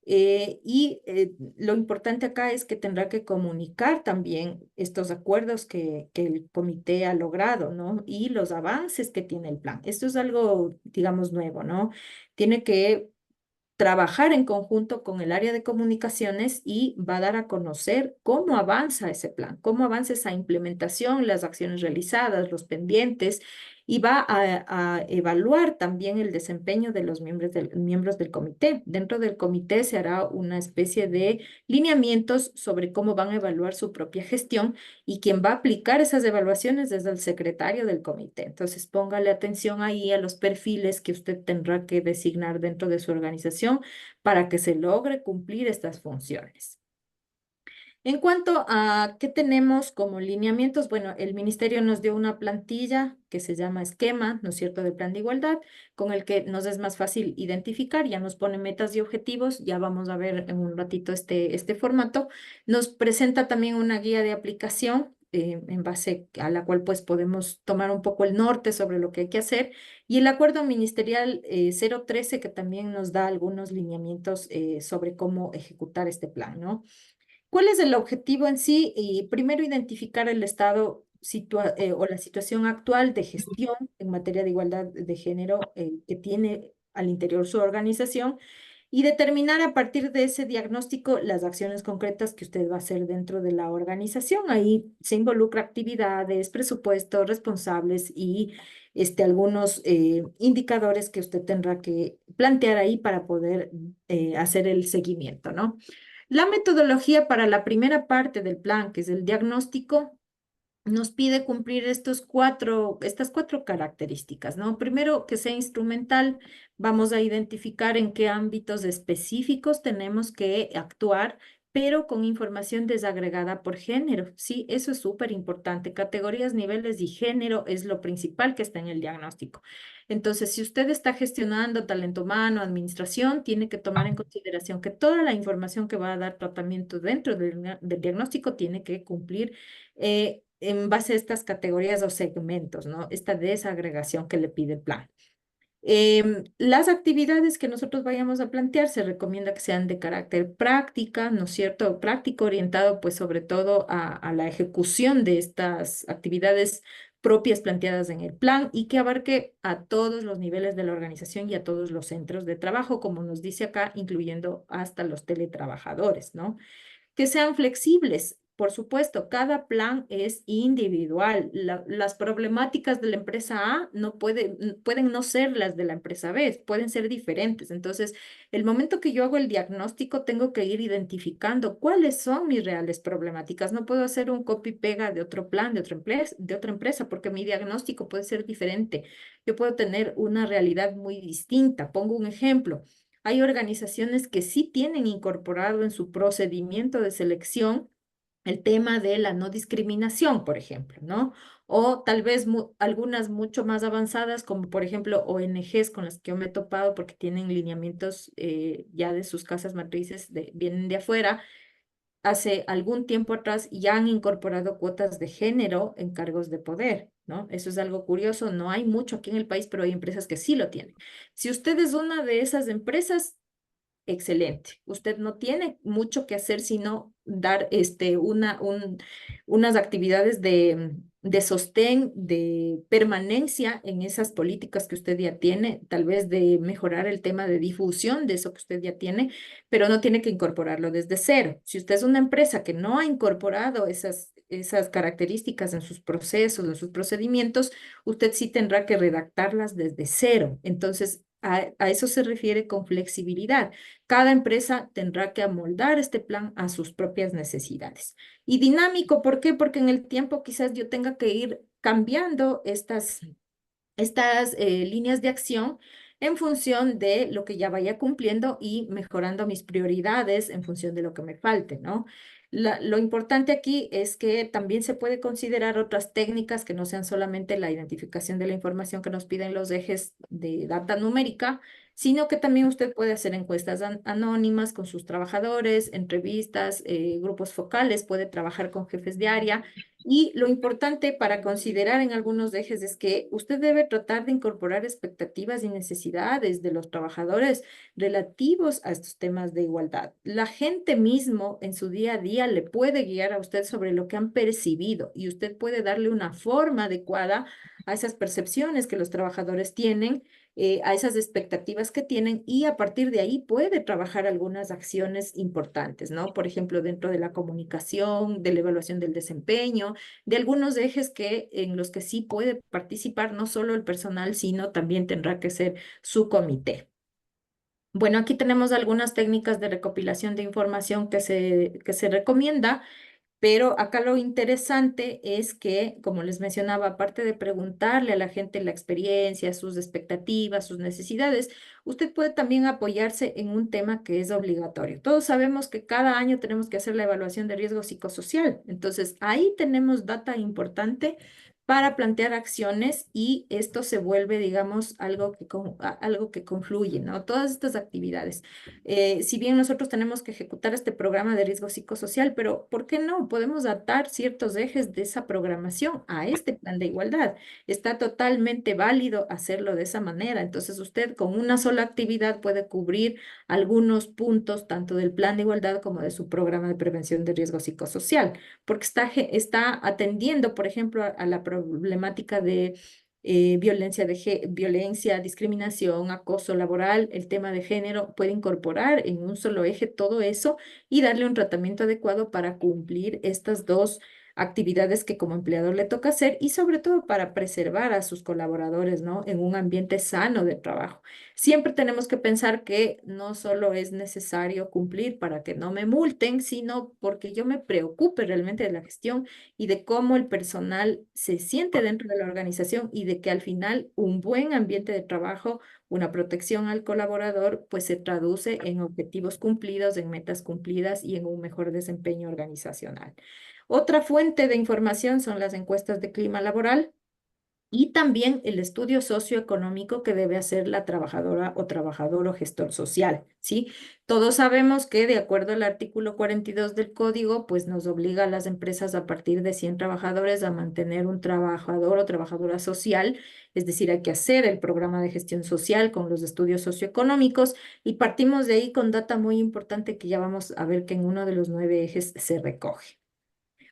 lo importante acá es que tendrá que comunicar también estos acuerdos que el comité ha logrado, ¿no? Y los avances que tiene el plan. Esto es algo, digamos, nuevo, ¿no? Tiene que trabajar en conjunto con el área de comunicaciones y va a dar a conocer cómo avanza ese plan, cómo avanza esa implementación, las acciones realizadas, los pendientes, y va a evaluar también el desempeño de los miembros del comité. Dentro del comité se hará una especie de lineamientos sobre cómo van a evaluar su propia gestión y quien va a aplicar esas evaluaciones es el secretario del comité. Entonces, póngale atención ahí a los perfiles que usted tendrá que designar dentro de su organización para que se logre cumplir estas funciones. En cuanto a qué tenemos como lineamientos, bueno, el ministerio nos dio una plantilla que se llama esquema, ¿no es cierto?, de plan de igualdad, con el que nos es más fácil identificar, ya nos pone metas y objetivos, ya vamos a ver en un ratito este formato. Nos presenta también una guía de aplicación en base a la cual pues podemos tomar un poco el norte sobre lo que hay que hacer, y el acuerdo ministerial 013 que también nos da algunos lineamientos sobre cómo ejecutar este plan, ¿no? ¿Cuál es el objetivo en sí? Y primero, identificar el estado o la situación actual de gestión en materia de igualdad de género que tiene al interior su organización y determinar a partir de ese diagnóstico las acciones concretas que usted va a hacer dentro de la organización. Ahí se involucra actividades, presupuestos, responsables y algunos indicadores que usted tendrá que plantear ahí para poder hacer el seguimiento, ¿no? La metodología para la primera parte del plan, que es el diagnóstico, nos pide cumplir estas cuatro características, ¿no? Primero, que sea instrumental. Vamos a identificar en qué ámbitos específicos tenemos que actuar, pero con información desagregada por género. Sí, eso es súper importante. Categorías, niveles y género es lo principal que está en el diagnóstico. Entonces, si usted está gestionando talento humano, administración, tiene que tomar en consideración que toda la información que va a dar tratamiento dentro del diagnóstico tiene que cumplir en base a estas categorías o segmentos, ¿no? Esta desagregación que le pide el plan. Las actividades que nosotros vayamos a plantear se recomienda que sean de carácter práctica, ¿no es cierto? Práctico, orientado pues sobre todo a la ejecución de estas actividades propias planteadas en el plan y que abarque a todos los niveles de la organización y a todos los centros de trabajo, como nos dice acá, incluyendo hasta los teletrabajadores, ¿no? Que sean flexibles. Por supuesto, cada plan es individual. Las problemáticas de la empresa A no pueden no ser las de la empresa B, pueden ser diferentes. Entonces, el momento que yo hago el diagnóstico, tengo que ir identificando cuáles son mis reales problemáticas. No puedo hacer un copy-pega de otro plan, de otra empresa, porque mi diagnóstico puede ser diferente. Yo puedo tener una realidad muy distinta. Pongo un ejemplo. Hay organizaciones que sí tienen incorporado en su procedimiento de selección el tema de la no discriminación, por ejemplo, ¿no? O tal vez algunas mucho más avanzadas, como por ejemplo ONGs con las que yo me he topado porque tienen lineamientos ya de sus casas matrices, vienen de afuera, hace algún tiempo atrás ya han incorporado cuotas de género en cargos de poder, ¿no? Eso es algo curioso, no hay mucho aquí en el país, pero hay empresas que sí lo tienen. Si usted es una de esas empresas, excelente. Usted no tiene mucho que hacer sino dar unas actividades de sostén, de permanencia en esas políticas que usted ya tiene, tal vez de mejorar el tema de difusión de eso que usted ya tiene, pero no tiene que incorporarlo desde cero. Si usted es una empresa que no ha incorporado esas características en sus procesos, en sus procedimientos, usted sí tendrá que redactarlas desde cero. Entonces, a eso se refiere con flexibilidad. Cada empresa tendrá que amoldar este plan a sus propias necesidades. Y dinámico, ¿por qué? Porque en el tiempo quizás yo tenga que ir cambiando estas líneas de acción en función de lo que ya vaya cumpliendo y mejorando mis prioridades en función de lo que me falte, ¿no? Lo importante aquí es que también se puede considerar otras técnicas que no sean solamente la identificación de la información que nos piden los ejes de data numérica, sino que también usted puede hacer encuestas anónimas con sus trabajadores, entrevistas, grupos focales, puede trabajar con jefes de área y lo importante para considerar en algunos ejes es que usted debe tratar de incorporar expectativas y necesidades de los trabajadores relativos a estos temas de igualdad. La gente mismo en su día a día le puede guiar a usted sobre lo que han percibido y usted puede darle una forma adecuada a esas percepciones que los trabajadores tienen, a esas expectativas que tienen y a partir de ahí puede trabajar algunas acciones importantes, ¿no? Por ejemplo, dentro de la comunicación, de la evaluación del desempeño, de algunos ejes en los que sí puede participar no solo el personal, sino también tendrá que ser su comité. Bueno, aquí tenemos algunas técnicas de recopilación de información que se recomienda. Pero acá lo interesante es que, como les mencionaba, aparte de preguntarle a la gente la experiencia, sus expectativas, sus necesidades, usted puede también apoyarse en un tema que es obligatorio. Todos sabemos que cada año tenemos que hacer la evaluación de riesgo psicosocial. Entonces, ahí tenemos data importante para plantear acciones y esto se vuelve, digamos, algo que confluye, ¿no? Todas estas actividades si bien nosotros tenemos que ejecutar este programa de riesgo psicosocial, pero ¿por qué no? Podemos atar ciertos ejes de esa programación a este plan de igualdad. Está totalmente válido hacerlo de esa manera. Entonces usted con una sola actividad puede cubrir algunos puntos tanto del plan de igualdad como de su programa de prevención de riesgo psicosocial, porque está atendiendo, por ejemplo, a la problemática de violencia, discriminación, acoso laboral, el tema de género, puede incorporar en un solo eje todo eso y darle un tratamiento adecuado para cumplir estas dos actividades que como empleador le toca hacer y sobre todo para preservar a sus colaboradores, ¿no? En un ambiente sano de trabajo. Siempre tenemos que pensar que no solo es necesario cumplir para que no me multen, sino porque yo me preocupe realmente de la gestión y de cómo el personal se siente dentro de la organización y de que al final un buen ambiente de trabajo, una protección al colaborador, pues se traduce en objetivos cumplidos, en metas cumplidas y en un mejor desempeño organizacional. Otra fuente de información son las encuestas de clima laboral. y también el estudio socioeconómico que debe hacer la trabajadora o trabajador o gestor social, ¿sí? Todos sabemos que de acuerdo al artículo 42 del código, pues nos obliga a las empresas a partir de 100 trabajadores a mantener un trabajador o trabajadora social, es decir, hay que hacer el programa de gestión social con los estudios socioeconómicos y partimos de ahí con data muy importante que ya vamos a ver que en uno de los 9 ejes se recoge.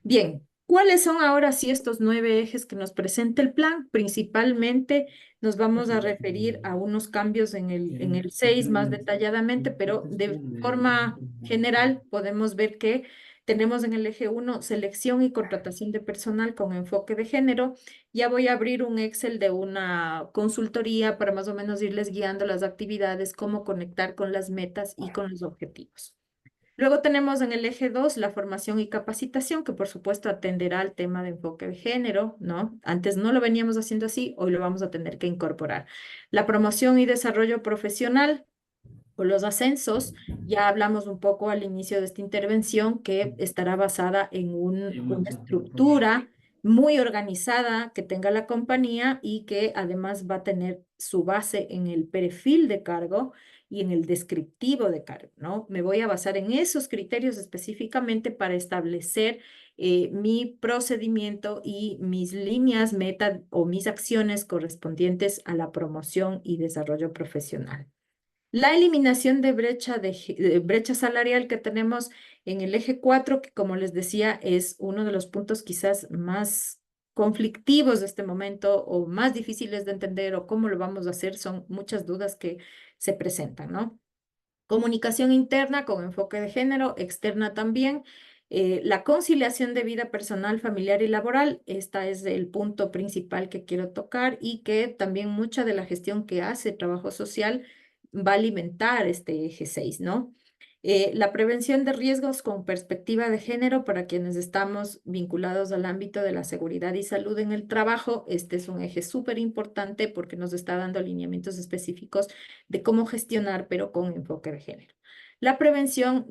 Bien, ¿cuáles son ahora sí estos 9 ejes que nos presenta el plan? Principalmente nos vamos a referir a unos cambios en el 6 más detalladamente, pero de forma general podemos ver que tenemos en el eje 1 selección y contratación de personal con enfoque de género. Ya voy a abrir un Excel de una consultoría para más o menos irles guiando las actividades, cómo conectar con las metas y con los objetivos. Luego tenemos en el eje 2 la formación y capacitación, que por supuesto atenderá al tema de enfoque de género, ¿no? Antes no lo veníamos haciendo así, hoy lo vamos a tener que incorporar. La promoción y desarrollo profesional o los ascensos, ya hablamos un poco al inicio de esta intervención que estará basada en una estructura muy organizada que tenga la compañía y que además va a tener su base en el perfil de cargo y en el descriptivo de cargo, ¿no? Me voy a basar en esos criterios específicamente para establecer mi procedimiento y mis líneas, meta o mis acciones correspondientes a la promoción y desarrollo profesional. La eliminación de brecha salarial que tenemos en el eje 4, que como les decía, es uno de los puntos quizás más conflictivos de este momento o más difíciles de entender o cómo lo vamos a hacer, son muchas dudas que se presentan, ¿no? Comunicación interna con enfoque de género, externa también. La conciliación de vida personal, familiar y laboral, esta es el punto principal que quiero tocar y que también mucha de la gestión que hace trabajo social va a alimentar este eje 6, ¿no? La prevención de riesgos con perspectiva de género para quienes estamos vinculados al ámbito de la seguridad y salud en el trabajo. Este es un eje súper importante porque nos está dando alineamientos específicos de cómo gestionar, pero con enfoque de género. La prevención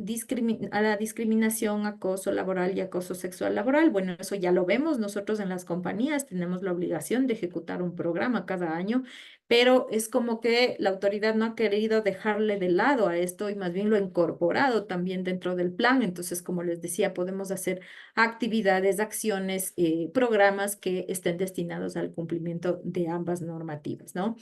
a la discriminación, acoso laboral y acoso sexual laboral. Bueno, eso ya lo vemos. Nosotros en las compañías tenemos la obligación de ejecutar un programa cada año, pero es como que la autoridad no ha querido dejarle de lado a esto y más bien lo ha incorporado también dentro del plan. Entonces, como les decía, podemos hacer actividades, acciones, programas que estén destinados al cumplimiento de ambas normativas, ¿no?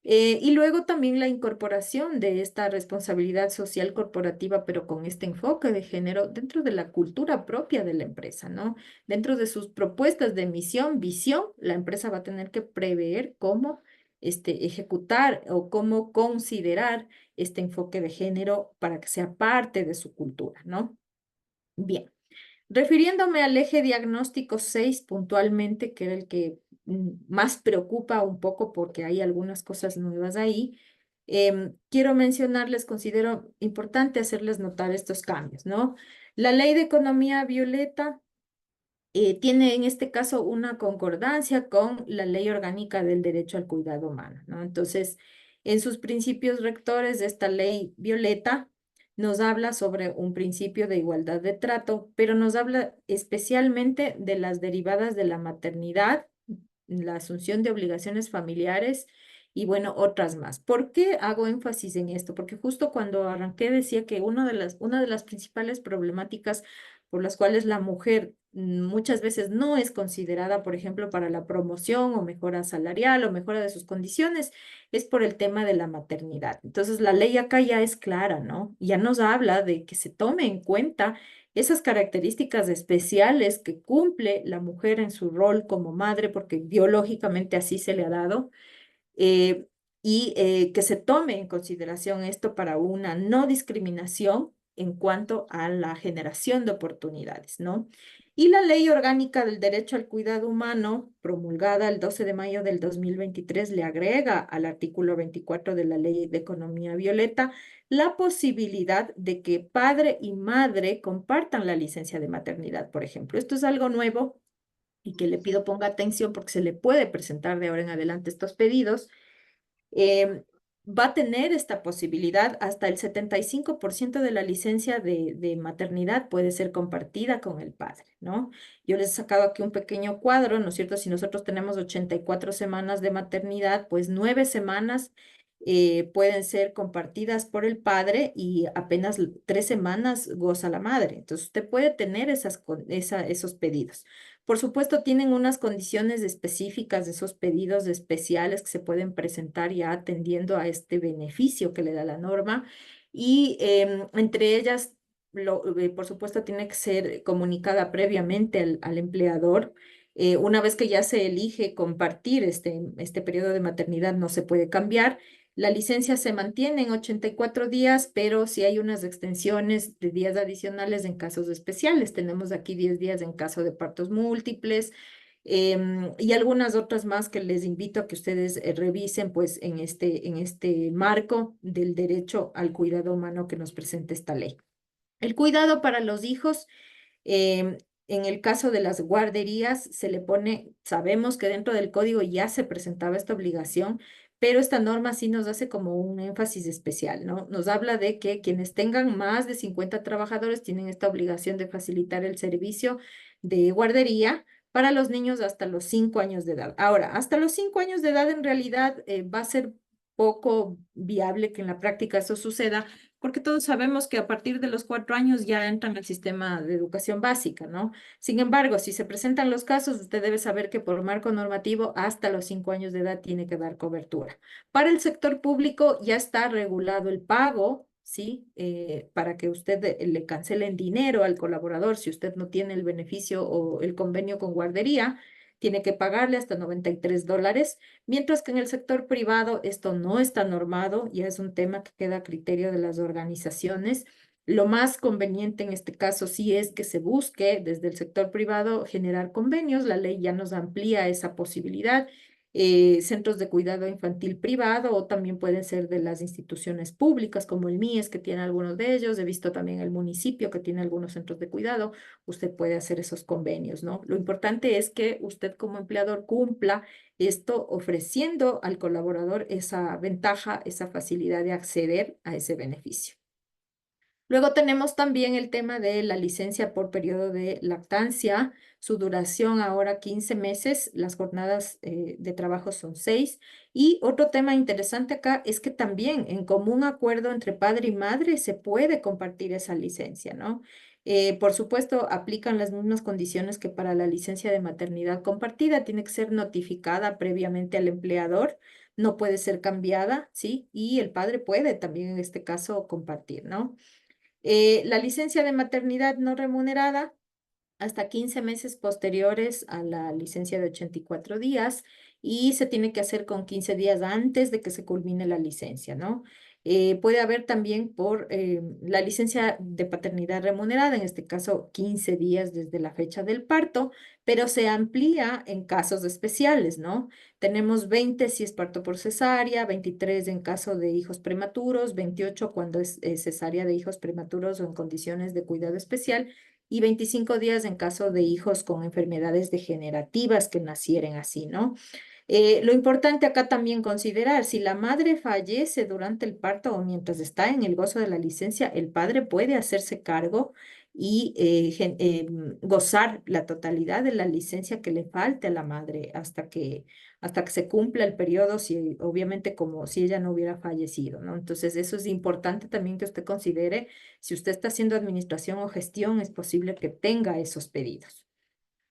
Y luego también la incorporación de esta responsabilidad social corporativa, pero con este enfoque de género dentro de la cultura propia de la empresa, ¿no? Dentro de sus propuestas de misión, visión, la empresa va a tener que prever cómo ejecutar o cómo considerar este enfoque de género para que sea parte de su cultura, ¿no? Bien. Refiriéndome al eje diagnóstico 6 puntualmente, que era el que más preocupa un poco porque hay algunas cosas nuevas ahí, quiero mencionarles, considero importante hacerles notar estos cambios, ¿no? La ley de economía violeta tiene en este caso una concordancia con la ley orgánica del derecho al cuidado humano, ¿no? Entonces, en sus principios rectores, esta ley violeta nos habla sobre un principio de igualdad de trato, pero nos habla especialmente de las derivadas de la maternidad, la asunción de obligaciones familiares y bueno, otras más. ¿Por qué hago énfasis en esto? Porque justo cuando arranqué decía que una de las principales problemáticas por las cuales la mujer muchas veces no es considerada, por ejemplo, para la promoción o mejora salarial o mejora de sus condiciones, es por el tema de la maternidad. Entonces, la ley acá ya es clara, ¿no? Ya nos habla de que se tome en cuenta esas características especiales que cumple la mujer en su rol como madre, porque biológicamente así se le ha dado, eh, y que se tome en consideración esto para una no discriminación en cuanto a la generación de oportunidades, ¿no? Y la Ley Orgánica del Derecho al Cuidado Humano, promulgada el 12 de mayo del 2023, le agrega al artículo 24 de la Ley de Economía Violeta la posibilidad de que padre y madre compartan la licencia de maternidad, por ejemplo. Esto es algo nuevo y que le pido ponga atención porque se le puede presentar de ahora en adelante estos pedidos. va a tener esta posibilidad. Hasta el 75% de la licencia de maternidad puede ser compartida con el padre, ¿no? Yo les he sacado aquí un pequeño cuadro, ¿no es cierto? Si nosotros tenemos 84 semanas de maternidad, pues 9 semanas pueden ser compartidas por el padre y apenas 3 semanas goza la madre. Entonces, usted puede tener esos pedidos. Por supuesto, tienen unas condiciones específicas de esos pedidos especiales que se pueden presentar ya atendiendo a este beneficio que le da la norma y entre ellas, por supuesto, tiene que ser comunicada previamente al empleador. Una vez que ya se elige compartir este periodo de maternidad, no se puede cambiar. La licencia se mantiene en 84 días, pero si hay unas extensiones de días adicionales en casos especiales. Tenemos aquí 10 días en caso de partos múltiples y algunas otras más que les invito a que ustedes revisen pues en este marco del derecho al cuidado humano que nos presenta esta ley. El cuidado para los hijos. Em, en el caso de las guarderías, se le pone, sabemos que dentro del código ya se presentaba esta obligación, pero esta norma sí nos hace como un énfasis especial, ¿no? Nos habla de que quienes tengan más de 50 trabajadores tienen esta obligación de facilitar el servicio de guardería para los niños hasta los 5 años de edad. Ahora, hasta los 5 años de edad en realidad va a ser poco viable que en la práctica eso suceda, porque todos sabemos que a partir de los 4 años ya entran al sistema de educación básica, ¿no? Sin embargo, si se presentan los casos, usted debe saber que por marco normativo hasta los 5 años de edad tiene que dar cobertura. Para el sector público ya está regulado el pago, ¿sí? Para que usted le cancelen dinero al colaborador si usted no tiene el beneficio o el convenio con guardería. Tiene que pagarle hasta $93, mientras que en el sector privado esto no está normado, ya es un tema que queda a criterio de las organizaciones. Lo más conveniente en este caso sí es que se busque desde el sector privado generar convenios. La ley ya nos amplía esa posibilidad. Centros de cuidado infantil privado o también pueden ser de las instituciones públicas como el MIES que tiene algunos de ellos. He visto también el municipio que tiene algunos centros de cuidado. Usted puede hacer esos convenios, ¿no? Lo importante es que usted como empleador cumpla esto ofreciendo al colaborador esa ventaja, esa facilidad de acceder a ese beneficio. Luego tenemos también el tema de la licencia por periodo de lactancia, su duración ahora 15 meses, las jornadas de trabajo son 6. Y otro tema interesante acá es que también en común acuerdo entre padre y madre se puede compartir esa licencia, ¿no? Por supuesto, aplican las mismas condiciones que para la licencia de maternidad compartida, tiene que ser notificada previamente al empleador, no puede ser cambiada, ¿sí? Y el padre puede también en este caso compartir, ¿no? La licencia de maternidad no remunerada hasta 15 meses posteriores a la licencia de 84 días y se tiene que hacer con 15 días antes de que se culmine la licencia, ¿no? Puede haber también por la licencia de paternidad remunerada, en este caso 15 días desde la fecha del parto, pero se amplía en casos especiales, ¿no? Tenemos 20 si es parto por cesárea, 23 en caso de hijos prematuros, 28 cuando es cesárea de hijos prematuros o en condiciones de cuidado especial y 25 días en caso de hijos con enfermedades degenerativas que nacieren así, ¿no? Lo importante acá también considerar, si la madre fallece durante el parto o mientras está en el gozo de la licencia, el padre puede hacerse cargo y gozar la totalidad de la licencia que le falte a la madre hasta que se cumpla el periodo, si, obviamente como si ella no hubiera fallecido, ¿no? Entonces eso es importante también que usted considere, si usted está haciendo administración o gestión, es posible que tenga esos pedidos.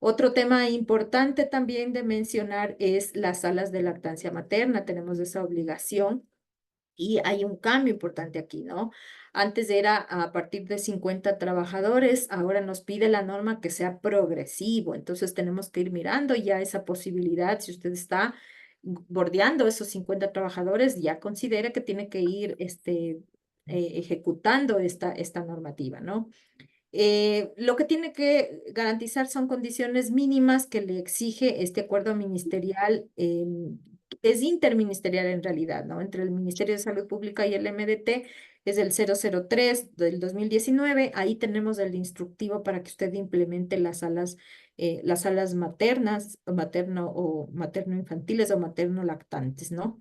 Otro tema importante también de mencionar es las salas de lactancia materna. Tenemos esa obligación y hay un cambio importante aquí, ¿no? Antes era a partir de 50 trabajadores, ahora nos pide la norma que sea progresivo. Entonces tenemos que ir mirando ya esa posibilidad. Si usted está bordeando esos 50 trabajadores, ya considera que tiene que ir ejecutando esta normativa, ¿no? Lo que tiene que garantizar son condiciones mínimas que le exige este acuerdo ministerial, es interministerial en realidad, ¿no? Entre el Ministerio de Salud Pública y el MDT, es el 003 del 2019. Ahí tenemos el instructivo para que usted implemente las salas maternas, o materno-infantiles o materno-lactantes, ¿no?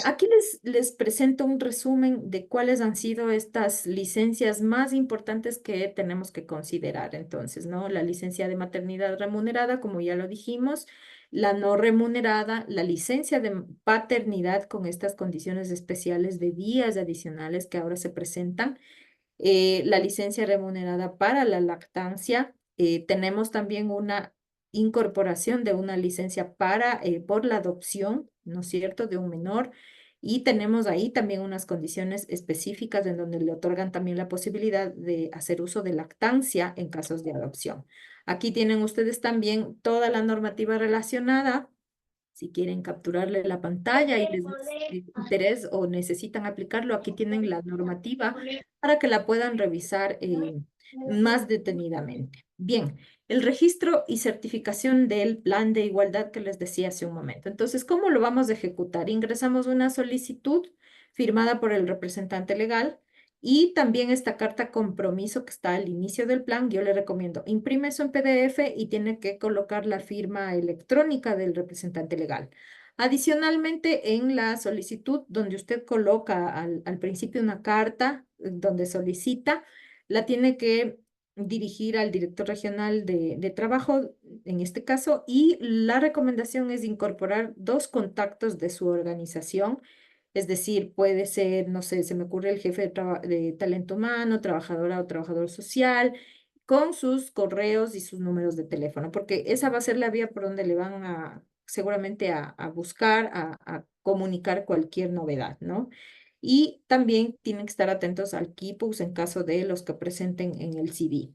Aquí les presento un resumen de cuáles han sido estas licencias más importantes que tenemos que considerar. Entonces, ¿no? La licencia de maternidad remunerada, como ya lo dijimos, la no remunerada, la licencia de paternidad con estas condiciones especiales de días adicionales que ahora se presentan, la licencia remunerada para la lactancia. Tenemos también una incorporación de una licencia para, por la adopción, ¿no es cierto?, de un menor. Y tenemos ahí también unas condiciones específicas en donde le otorgan también la posibilidad de hacer uso de lactancia en casos de adopción. Aquí tienen ustedes también toda la normativa relacionada. Si quieren capturarle la pantalla y les es interés o necesitan aplicarlo, aquí tienen la normativa para que la puedan revisar más detenidamente. Bien, el registro y certificación del plan de igualdad que les decía hace un momento. Entonces, ¿cómo lo vamos a ejecutar? Ingresamos una solicitud firmada por el representante legal y también esta carta compromiso que está al inicio del plan. Yo le recomiendo, imprime eso en PDF y tiene que colocar la firma electrónica del representante legal. Adicionalmente, en la solicitud donde usted coloca al principio una carta donde solicita, la tiene que dirigir al director regional de trabajo, en este caso, y la recomendación es incorporar 2 contactos de su organización. Es decir, puede ser, no sé, se me ocurre el jefe de talento humano, trabajadora o trabajador social, con sus correos y sus números de teléfono, porque esa va a ser la vía por donde le van a seguramente a buscar, a comunicar cualquier novedad, ¿no? Y también tienen que estar atentos al KIPUS en caso de los que presenten en el CD.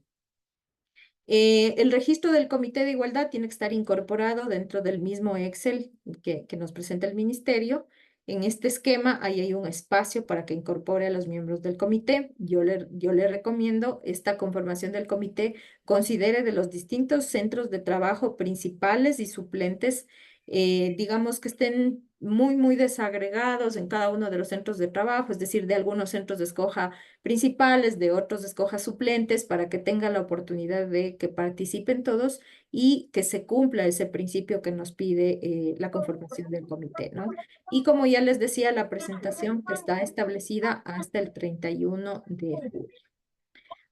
El registro del Comité de Igualdad tiene que estar incorporado dentro del mismo Excel que nos presenta el ministerio. En este esquema, ahí hay un espacio para que incorpore a los miembros del comité. Yo le recomiendo esta conformación del comité, considere de los distintos centros de trabajo principales y suplentes, digamos que estén muy desagregados en cada uno de los centros de trabajo, es decir, de algunos centros escoja principales, de otros escoja suplentes para que tenga la oportunidad de que participen todos y que se cumpla ese principio que nos pide la conformación del comité, ¿no? Y como ya les decía, la presentación que está establecida hasta el 31 de julio.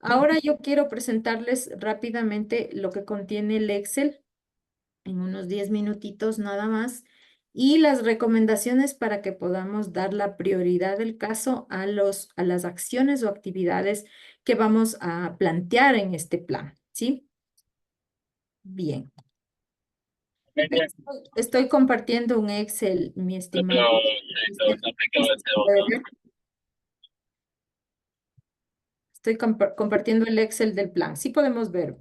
Ahora yo quiero presentarles rápidamente lo que contiene el Excel en unos 10 minutitos nada más, y las recomendaciones para que podamos dar la prioridad del caso a las acciones o actividades que vamos a plantear en este plan, ¿sí? Bien. Estoy compartiendo un Excel, mi estimado. ¿Puede ver? Estoy compartiendo el Excel del plan. Sí podemos ver.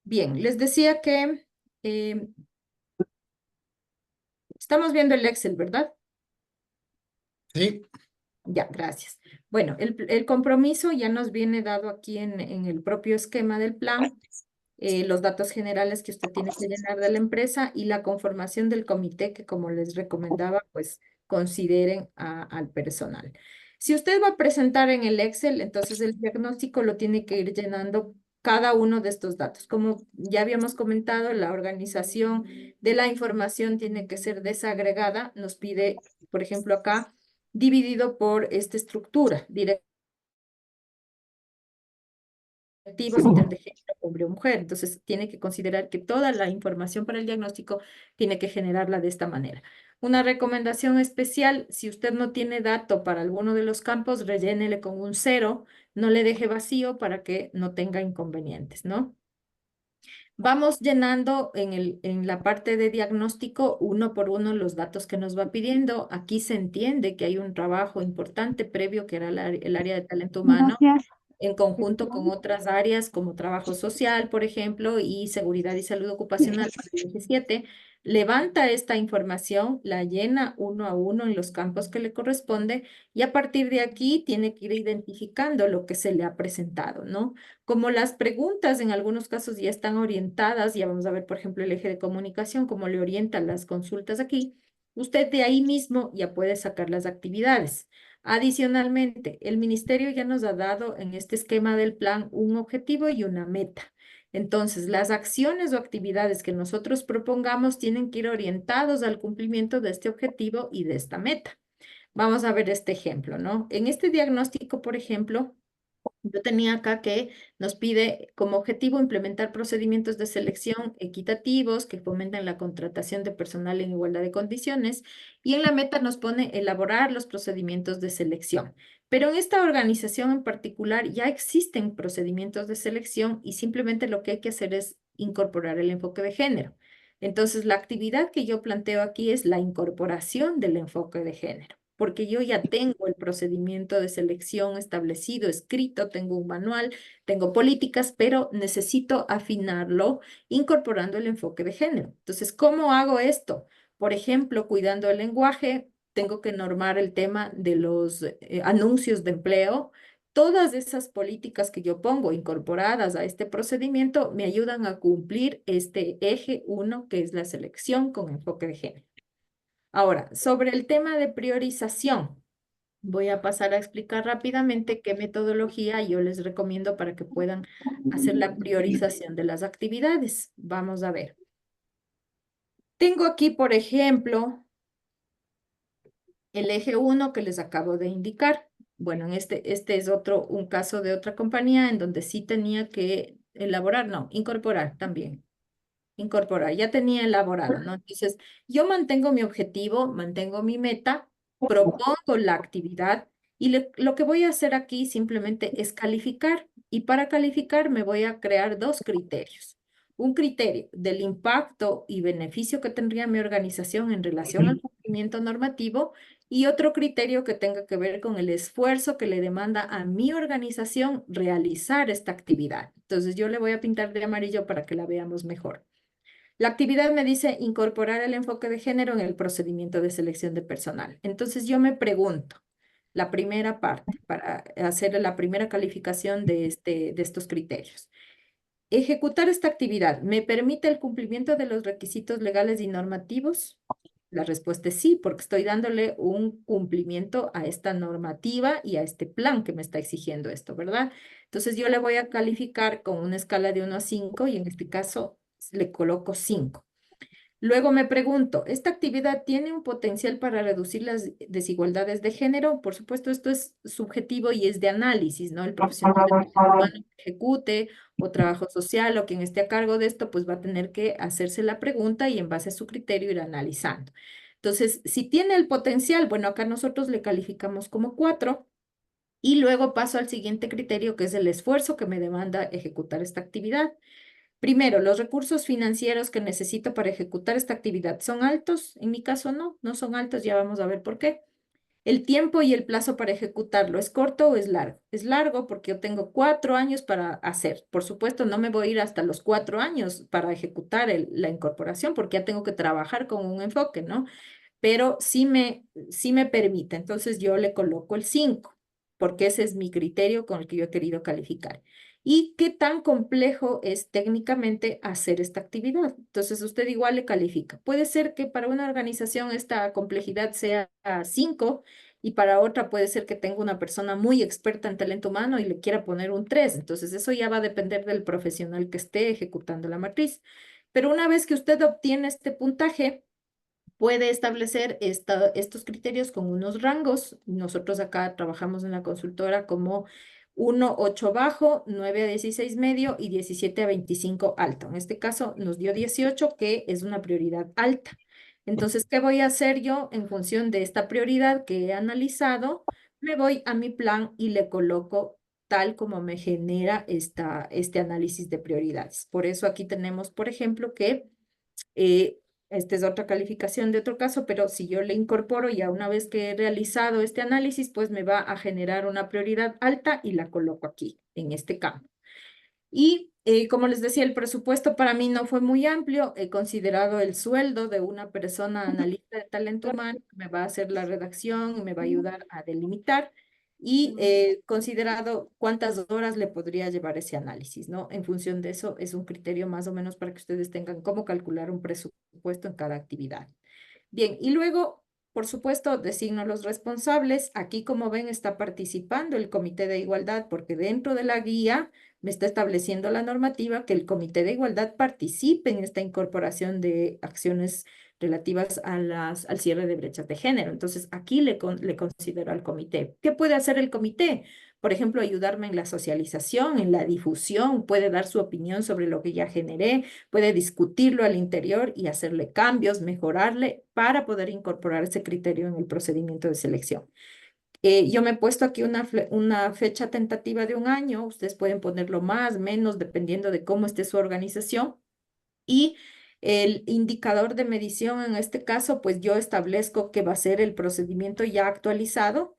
Bien, les decía que estamos viendo el Excel, ¿verdad? Sí, Ya, gracias. Bueno, el compromiso ya nos viene dado aquí en el propio esquema del plan, los datos generales que usted tiene que llenar de la empresa y la conformación del comité que, como les recomendaba, pues consideren al personal. Si usted va a presentar en el Excel, entonces el diagnóstico lo tiene que ir llenando cada uno de estos datos. Como ya habíamos comentado, la organización de la información tiene que ser desagregada. Nos pide, por ejemplo, acá dividido por esta estructura, directivos, de género, hombre o mujer. Entonces, tiene que considerar que toda la información para el diagnóstico tiene que generarla de esta manera. Una recomendación especial, si usted no tiene dato para alguno de los campos, rellénele con un 0, no le deje vacío para que no tenga inconvenientes, ¿no? Vamos llenando en la parte de diagnóstico uno por uno los datos que nos va pidiendo. Aquí se entiende que hay un trabajo importante previo que era el área de talento humano en conjunto con otras áreas como trabajo social, por ejemplo, y seguridad y salud ocupacional, el eje 7, levanta esta información, la llena uno a uno en los campos que le corresponde y a partir de aquí tiene que ir identificando lo que se le ha presentado, ¿no? Como las preguntas en algunos casos ya están orientadas, ya vamos a ver, por ejemplo, el eje de comunicación, cómo le orientan las consultas aquí, usted de ahí mismo ya puede sacar las actividades. Adicionalmente, el ministerio ya nos ha dado en este esquema del plan un objetivo y una meta. Entonces, las acciones o actividades que nosotros propongamos tienen que ir orientados al cumplimiento de este objetivo y de esta meta. Vamos a ver este ejemplo, ¿no? En este diagnóstico, por ejemplo, yo tenía acá que nos pide como objetivo implementar procedimientos de selección equitativos que fomenten la contratación de personal en igualdad de condiciones y en la meta nos pone elaborar los procedimientos de selección. Pero en esta organización en particular ya existen procedimientos de selección y simplemente lo que hay que hacer es incorporar el enfoque de género. Entonces, la actividad que yo planteo aquí es la incorporación del enfoque de género, porque yo ya tengo el procedimiento de selección establecido, escrito, tengo un manual, tengo políticas, pero necesito afinarlo incorporando el enfoque de género. Entonces, ¿cómo hago esto? Por ejemplo, cuidando el lenguaje, tengo que normar el tema de los anuncios de empleo. Todas esas políticas que yo pongo incorporadas a este procedimiento me ayudan a cumplir este eje 1, que es la selección con enfoque de género. Ahora, sobre el tema de priorización, voy a pasar a explicar rápidamente qué metodología yo les recomiendo para que puedan hacer la priorización de las actividades. Vamos a ver. Tengo aquí, por ejemplo, el eje 1 que les acabo de indicar. Bueno, este es un caso de otra compañía en donde sí tenía que elaborar, no, incorporar también. Incorporar, ya tenía elaborado, ¿no? Entonces, yo mantengo mi objetivo, mantengo mi meta, propongo la actividad y lo que voy a hacer aquí simplemente es calificar. Y para calificar me voy a crear dos criterios. Un criterio del impacto y beneficio que tendría mi organización en relación al cumplimiento normativo y otro criterio que tenga que ver con el esfuerzo que le demanda a mi organización realizar esta actividad. Entonces, yo le voy a pintar de amarillo para que la veamos mejor. La actividad me dice incorporar el enfoque de género en el procedimiento de selección de personal. Entonces yo me pregunto, la primera parte, para hacer la primera calificación de estos criterios. ¿Ejecutar esta actividad me permite el cumplimiento de los requisitos legales y normativos? La respuesta es sí, porque estoy dándole un cumplimiento a esta normativa y a este plan que me está exigiendo esto, ¿verdad? Entonces yo le voy a calificar con una escala de 1 a 5 y en este caso le coloco 5. Luego me pregunto, ¿esta actividad tiene un potencial para reducir las desigualdades de género? Por supuesto, esto es subjetivo y es de análisis, ¿no? El profesional de talento humano que ejecute o trabajo social o quien esté a cargo de esto, pues va a tener que hacerse la pregunta y en base a su criterio ir analizando. Entonces, si tiene el potencial, bueno, acá nosotros le calificamos como 4 y luego paso al siguiente criterio que es el esfuerzo que me demanda ejecutar esta actividad. Primero, los recursos financieros que necesito para ejecutar esta actividad son altos. En mi caso, no son altos. Ya vamos a ver por qué. El tiempo y el plazo para ejecutarlo, ¿es corto o es largo? Es largo porque yo tengo 4 años para hacer. Por supuesto, no me voy a ir hasta los 4 años para ejecutar la incorporación porque ya tengo que trabajar con un enfoque, ¿no? Pero sí me permite. Entonces yo le coloco el 5 porque ese es mi criterio con el que yo he querido calificar. ¿Y qué tan complejo es técnicamente hacer esta actividad? Entonces usted igual le califica. Puede ser que para una organización esta complejidad sea 5 y para otra puede ser que tenga una persona muy experta en talento humano y le quiera poner un 3. Entonces eso ya va a depender del profesional que esté ejecutando la matriz. Pero una vez que usted obtiene este puntaje, puede establecer estos criterios con unos rangos. Nosotros acá trabajamos en la consultora como 1, 8 bajo, 9 a 16 medio y 17 a 25 alto. En este caso nos dio 18, que es una prioridad alta. Entonces, ¿qué voy a hacer yo en función de esta prioridad que he analizado? Me voy a mi plan y le coloco tal como me genera este análisis de prioridades. Por eso aquí tenemos, por ejemplo, que eh, esta es otra calificación de otro caso, pero si yo le incorporo ya una vez que he realizado este análisis, pues me va a generar una prioridad alta y la coloco aquí, en este campo. Y como les decía, el presupuesto para mí no fue muy amplio. He considerado el sueldo de una persona analista de talento humano que me va a hacer la redacción, me va a ayudar a delimitar y considerado cuántas horas le podría llevar ese análisis, ¿no? En función de eso es un criterio más o menos para que ustedes tengan cómo calcular un presupuesto en cada actividad. Bien, y luego por supuesto, designo los responsables. Aquí, como ven, está participando el Comité de Igualdad, porque dentro de la guía me está estableciendo la normativa que el Comité de Igualdad participe en esta incorporación de acciones relativas a al cierre de brechas de género. Entonces, aquí le considero al comité. ¿Qué puede hacer el comité? Por ejemplo, ayudarme en la socialización, en la difusión, puede dar su opinión sobre lo que ya generé, puede discutirlo al interior y hacerle cambios, mejorarle para poder incorporar ese criterio en el procedimiento de selección. Yo me he puesto aquí una fecha tentativa de 1 año, ustedes pueden ponerlo más, menos, dependiendo de cómo esté su organización. Y el indicador de medición, en este caso, pues yo establezco que va a ser el procedimiento ya actualizado.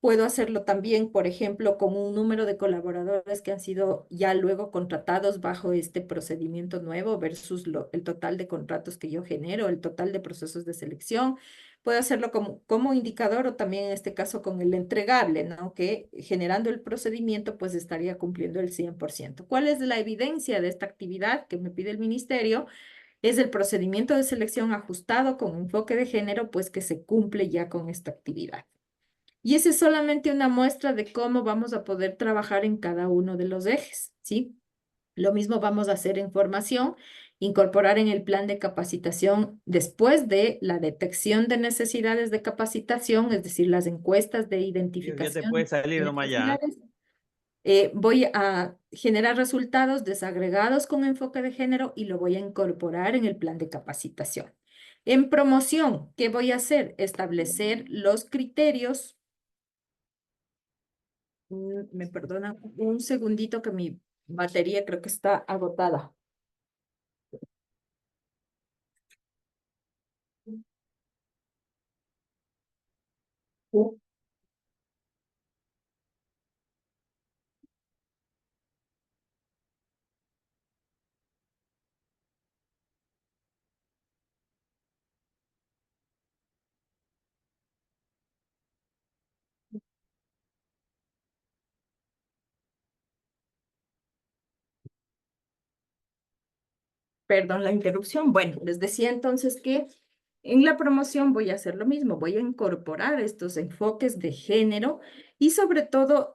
Puedo hacerlo también, por ejemplo, con un número de colaboradores que han sido ya luego contratados bajo este procedimiento nuevo versus el total de contratos que yo genero, el total de procesos de selección. Puedo hacerlo como indicador o también en este caso con el entregable, ¿no? Que generando el procedimiento pues estaría cumpliendo el 100%. ¿Cuál es la evidencia de esta actividad que me pide el ministerio? Es el procedimiento de selección ajustado con enfoque de género, pues que se cumple ya con esta actividad. Y esa es solamente una muestra de cómo vamos a poder trabajar en cada uno de los ejes, ¿sí? Lo mismo vamos a hacer en formación, incorporar en el plan de capacitación después de la detección de necesidades de capacitación, es decir, las encuestas de Ya te identificación puedes de salir nomás ya. necesidades. Voy a generar resultados desagregados con enfoque de género y lo voy a incorporar en el plan de capacitación. En promoción, ¿qué voy a hacer? Establecer los criterios. Me perdonan un segundito que mi batería creo que está agotada. Perdón la interrupción. Bueno, les decía entonces que en la promoción voy a hacer lo mismo, voy a incorporar estos enfoques de género y sobre todo,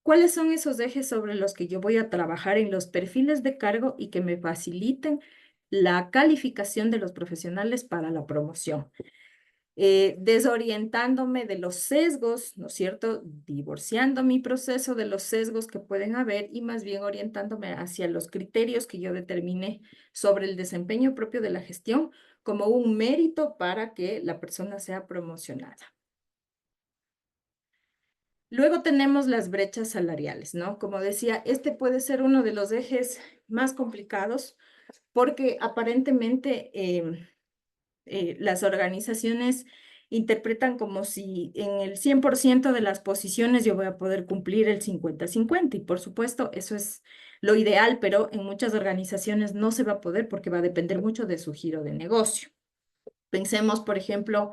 ¿cuáles son esos ejes sobre los que yo voy a trabajar en los perfiles de cargo y que me faciliten la calificación de los profesionales para la promoción? Desorientándome de los sesgos, ¿no es cierto? Divorciando mi proceso de los sesgos que pueden haber y más bien orientándome hacia los criterios que yo determine sobre el desempeño propio de la gestión como un mérito para que la persona sea promocionada. Luego tenemos las brechas salariales, ¿no? Como decía, este puede ser uno de los ejes más complicados porque aparentemente las organizaciones interpretan como si en el 100% de las posiciones yo voy a poder cumplir el 50-50 y por supuesto eso es lo ideal, pero en muchas organizaciones no se va a poder porque va a depender mucho de su giro de negocio. Pensemos, por ejemplo,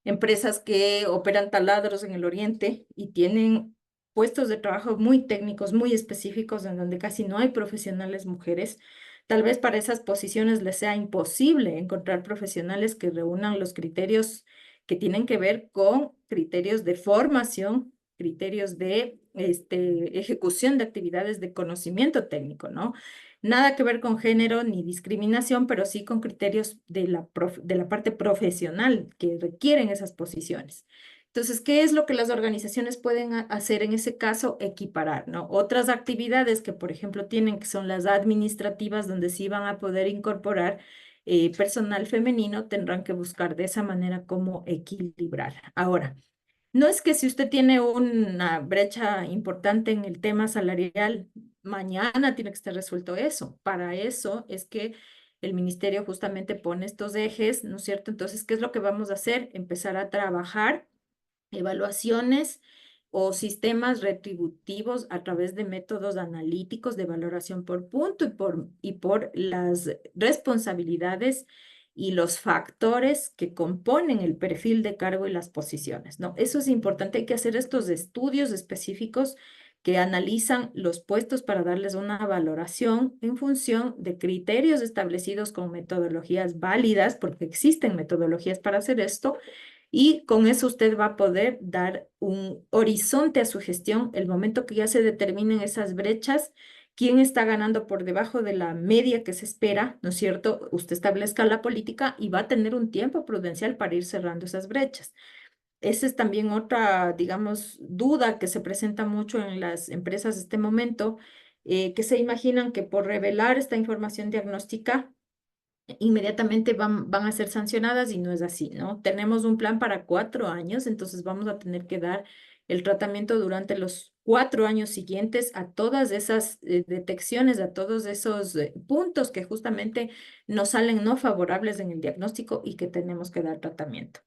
empresas que operan taladros en el oriente y tienen puestos de trabajo muy técnicos, muy específicos, en donde casi no hay profesionales mujeres. Tal vez para esas posiciones les sea imposible encontrar profesionales que reúnan los criterios que tienen que ver con criterios de formación, criterios de ejecución de actividades de conocimiento técnico, ¿no? Nada que ver con género ni discriminación, pero sí con criterios de la parte profesional que requieren esas posiciones. Entonces, ¿qué es lo que las organizaciones pueden hacer en ese caso? Equiparar, ¿no? Otras actividades que, por ejemplo, tienen, que son las administrativas, donde sí van a poder incorporar personal femenino, tendrán que buscar de esa manera cómo equilibrar. Ahora, no es que si usted tiene una brecha importante en el tema salarial, mañana tiene que estar resuelto eso. Para eso es que el ministerio justamente pone estos ejes, ¿no es cierto? Entonces, ¿qué es lo que vamos a hacer? Empezar a trabajar evaluaciones o sistemas retributivos a través de métodos analíticos de valoración por punto y por las responsabilidades y los factores que componen el perfil de cargo y las posiciones, ¿no? Eso es importante, hay que hacer estos estudios específicos que analizan los puestos para darles una valoración en función de criterios establecidos con metodologías válidas, porque existen metodologías para hacer esto, y con eso usted va a poder dar un horizonte a su gestión. El momento que ya se determinen esas brechas, quién está ganando por debajo de la media que se espera, ¿no es cierto? Usted establezca la política y va a tener un tiempo prudencial para ir cerrando esas brechas. Esa es también otra, digamos, duda que se presenta mucho en las empresas de este momento, que se imaginan que por revelar esta información diagnóstica, inmediatamente van a ser sancionadas y no es así, ¿no? Tenemos un plan para 4 años, entonces vamos a tener que dar el tratamiento durante los 4 años siguientes a todas esas detecciones, a todos esos puntos que justamente nos salen no favorables en el diagnóstico y que tenemos que dar tratamiento.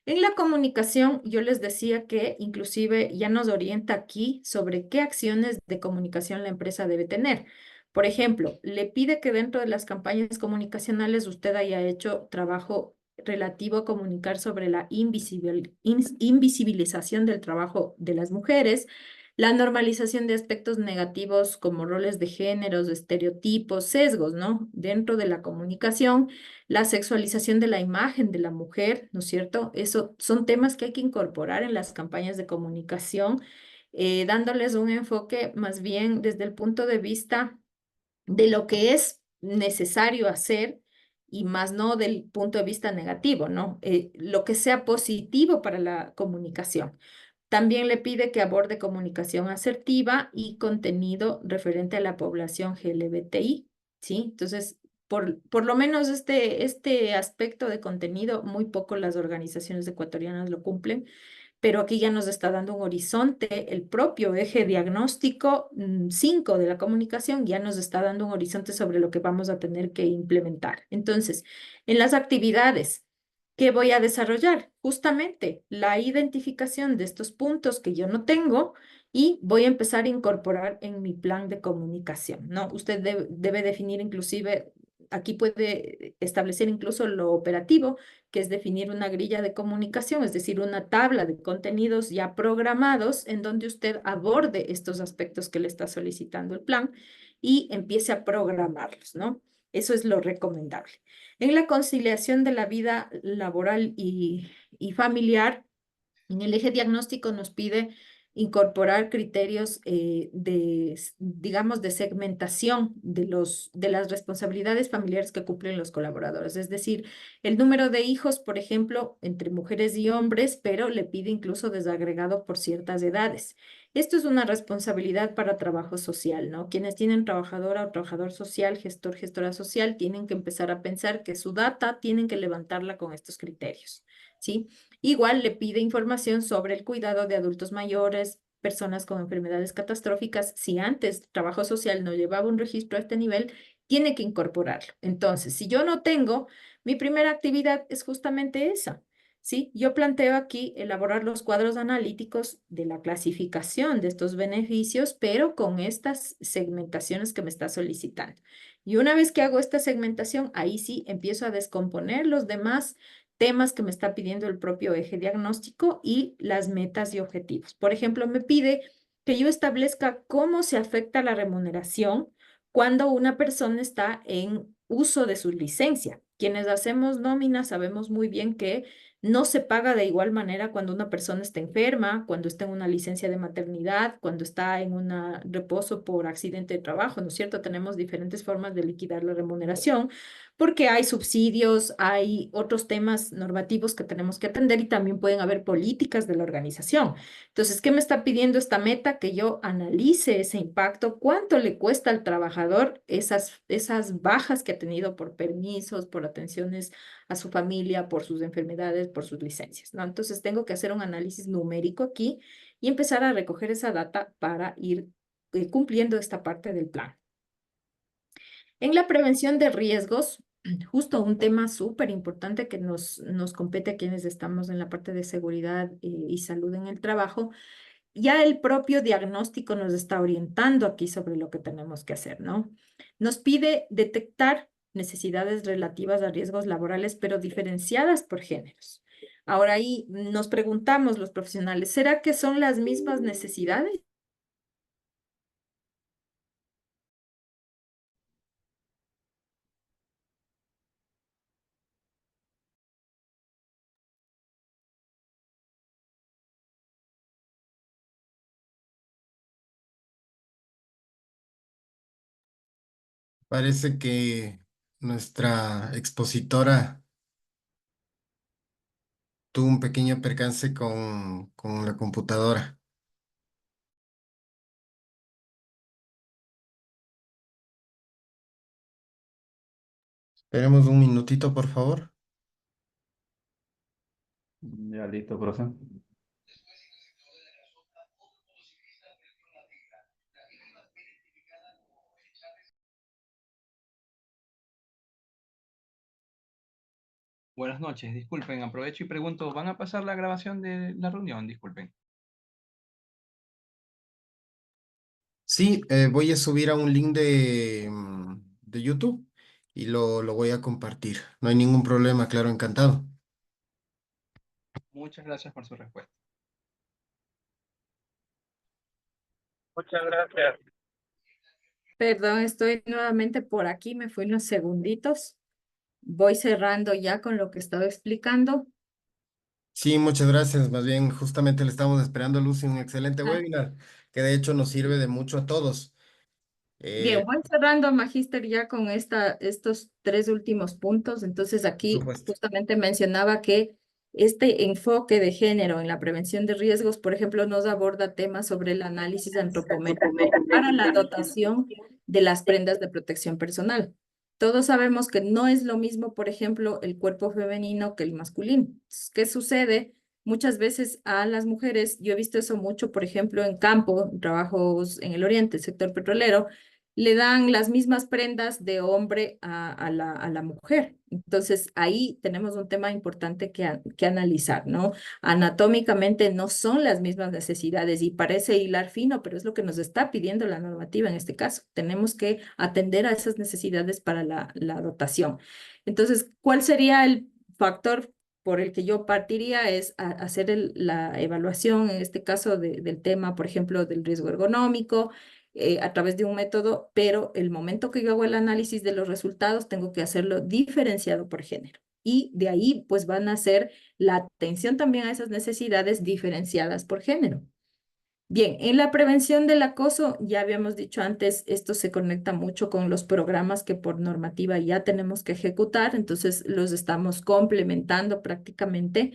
En la comunicación, yo les decía que inclusive ya nos orienta aquí sobre qué acciones de comunicación la empresa debe tener. Por ejemplo, le pide que dentro de las campañas comunicacionales usted haya hecho trabajo relativo a comunicar sobre la invisibilización del trabajo de las mujeres, la normalización de aspectos negativos como roles de géneros, estereotipos, sesgos, ¿no? Dentro de la comunicación, la sexualización de la imagen de la mujer, ¿no es cierto? Eso son temas que hay que incorporar en las campañas de comunicación, dándoles un enfoque más bien desde el punto de vista de lo que es necesario hacer y más no del punto de vista negativo, ¿no? Lo que sea positivo para la comunicación. También le pide que aborde comunicación asertiva y contenido referente a la población LGBTI, ¿sí? Entonces, por lo menos este aspecto de contenido, muy poco las organizaciones ecuatorianas lo cumplen, pero aquí ya nos está dando un horizonte, el propio eje diagnóstico 5 de la comunicación ya nos está dando un horizonte sobre lo que vamos a tener que implementar. Entonces, en las actividades, ¿qué voy a desarrollar? Justamente la identificación de estos puntos que yo no tengo y voy a empezar a incorporar en mi plan de comunicación, ¿no? Usted debe definir inclusive, aquí puede establecer incluso lo operativo, que es definir una grilla de comunicación, es decir, una tabla de contenidos ya programados en donde usted aborde estos aspectos que le está solicitando el plan y empiece a programarlos, ¿no? Eso es lo recomendable. En la conciliación de la vida laboral y familiar, en el eje diagnóstico nos pide incorporar criterios digamos, de segmentación de las responsabilidades familiares que cumplen los colaboradores. Es decir, el número de hijos, por ejemplo, entre mujeres y hombres, pero le pide incluso desagregado por ciertas edades. Esto es una responsabilidad para trabajo social, ¿no? Quienes tienen trabajadora o trabajador social, gestor, gestora social, tienen que empezar a pensar que su data tienen que levantarla con estos criterios, ¿sí? Igual le pide información sobre el cuidado de adultos mayores, personas con enfermedades catastróficas. Si antes trabajo social no llevaba un registro a este nivel, tiene que incorporarlo. Entonces, si yo no tengo, mi primera actividad es justamente esa. ¿Sí? Yo planteo aquí elaborar los cuadros analíticos de la clasificación de estos beneficios, pero con estas segmentaciones que me está solicitando. Y una vez que hago esta segmentación, ahí sí empiezo a descomponer los demás temas que me está pidiendo el propio eje diagnóstico y las metas y objetivos. Por ejemplo, me pide que yo establezca cómo se afecta la remuneración cuando una persona está en uso de su licencia. Quienes hacemos nómina sabemos muy bien que no se paga de igual manera cuando una persona está enferma, cuando está en una licencia de maternidad, cuando está en un reposo por accidente de trabajo, ¿no es cierto? Tenemos diferentes formas de liquidar la remuneración porque hay subsidios, hay otros temas normativos que tenemos que atender y también pueden haber políticas de la organización. Entonces, ¿qué me está pidiendo esta meta? Que yo analice ese impacto, cuánto le cuesta al trabajador esas bajas que ha tenido por permisos, por atenciones a su familia, por sus enfermedades, por sus licencias, ¿no? Entonces, tengo que hacer un análisis numérico aquí y empezar a recoger esa data para ir cumpliendo esta parte del plan. En la prevención de riesgos, justo un tema súper importante que nos compete a quienes estamos en la parte de seguridad y salud en el trabajo, ya el propio diagnóstico nos está orientando aquí sobre lo que tenemos que hacer, ¿no? Nos pide detectar necesidades relativas a riesgos laborales, pero diferenciadas por géneros. Ahora ahí nos preguntamos los profesionales, ¿será que son las mismas necesidades? Parece que nuestra expositora tuvo un pequeño percance con la computadora. Esperemos un minutito, por favor. Ya listo, profe. Buenas noches, disculpen, aprovecho y pregunto, ¿van a pasar la grabación de la reunión? Disculpen. Sí, voy a subir a un link de YouTube y lo voy a compartir. No hay ningún problema, claro, encantado. Muchas gracias por su respuesta. Muchas gracias. Perdón, estoy nuevamente por aquí, me fui unos segunditos. Voy cerrando ya con lo que estaba explicando. Sí, muchas gracias. Más bien, justamente le estamos esperando, Lucy, un excelente Ah, webinar que de hecho nos sirve de mucho a todos. bien, Eh, voy cerrando, Magíster, ya con estos tres últimos puntos. Entonces, por aquí supuesto. justamente mencionaba que este enfoque de género en la prevención de riesgos, por ejemplo, nos aborda temas sobre el análisis antropométrico para la dotación de las prendas de protección personal. Todos sabemos que no es lo mismo, por ejemplo, el cuerpo femenino que el masculino. Entonces, ¿qué sucede? Muchas veces a las mujeres, yo he visto eso mucho, por ejemplo, en campo, trabajos en el oriente, sector petrolero, le dan las mismas prendas de hombre a la mujer. Entonces, ahí tenemos un tema importante que analizar, ¿no? Anatómicamente no son las mismas necesidades y parece hilar fino, pero es lo que nos está pidiendo la normativa en este caso. Tenemos que atender a esas necesidades para la dotación. Entonces, ¿cuál sería el factor por el que yo partiría? Es hacer la evaluación, en este caso, del tema, por ejemplo, del riesgo ergonómico, a través de un método, pero el momento que yo hago el análisis de los resultados, tengo que hacerlo diferenciado por género. Y de ahí, pues van a ser la atención también a esas necesidades diferenciadas por género. Bien, en la prevención del acoso, ya habíamos dicho antes, esto se conecta mucho con los programas que por normativa ya tenemos que ejecutar, entonces los estamos complementando prácticamente.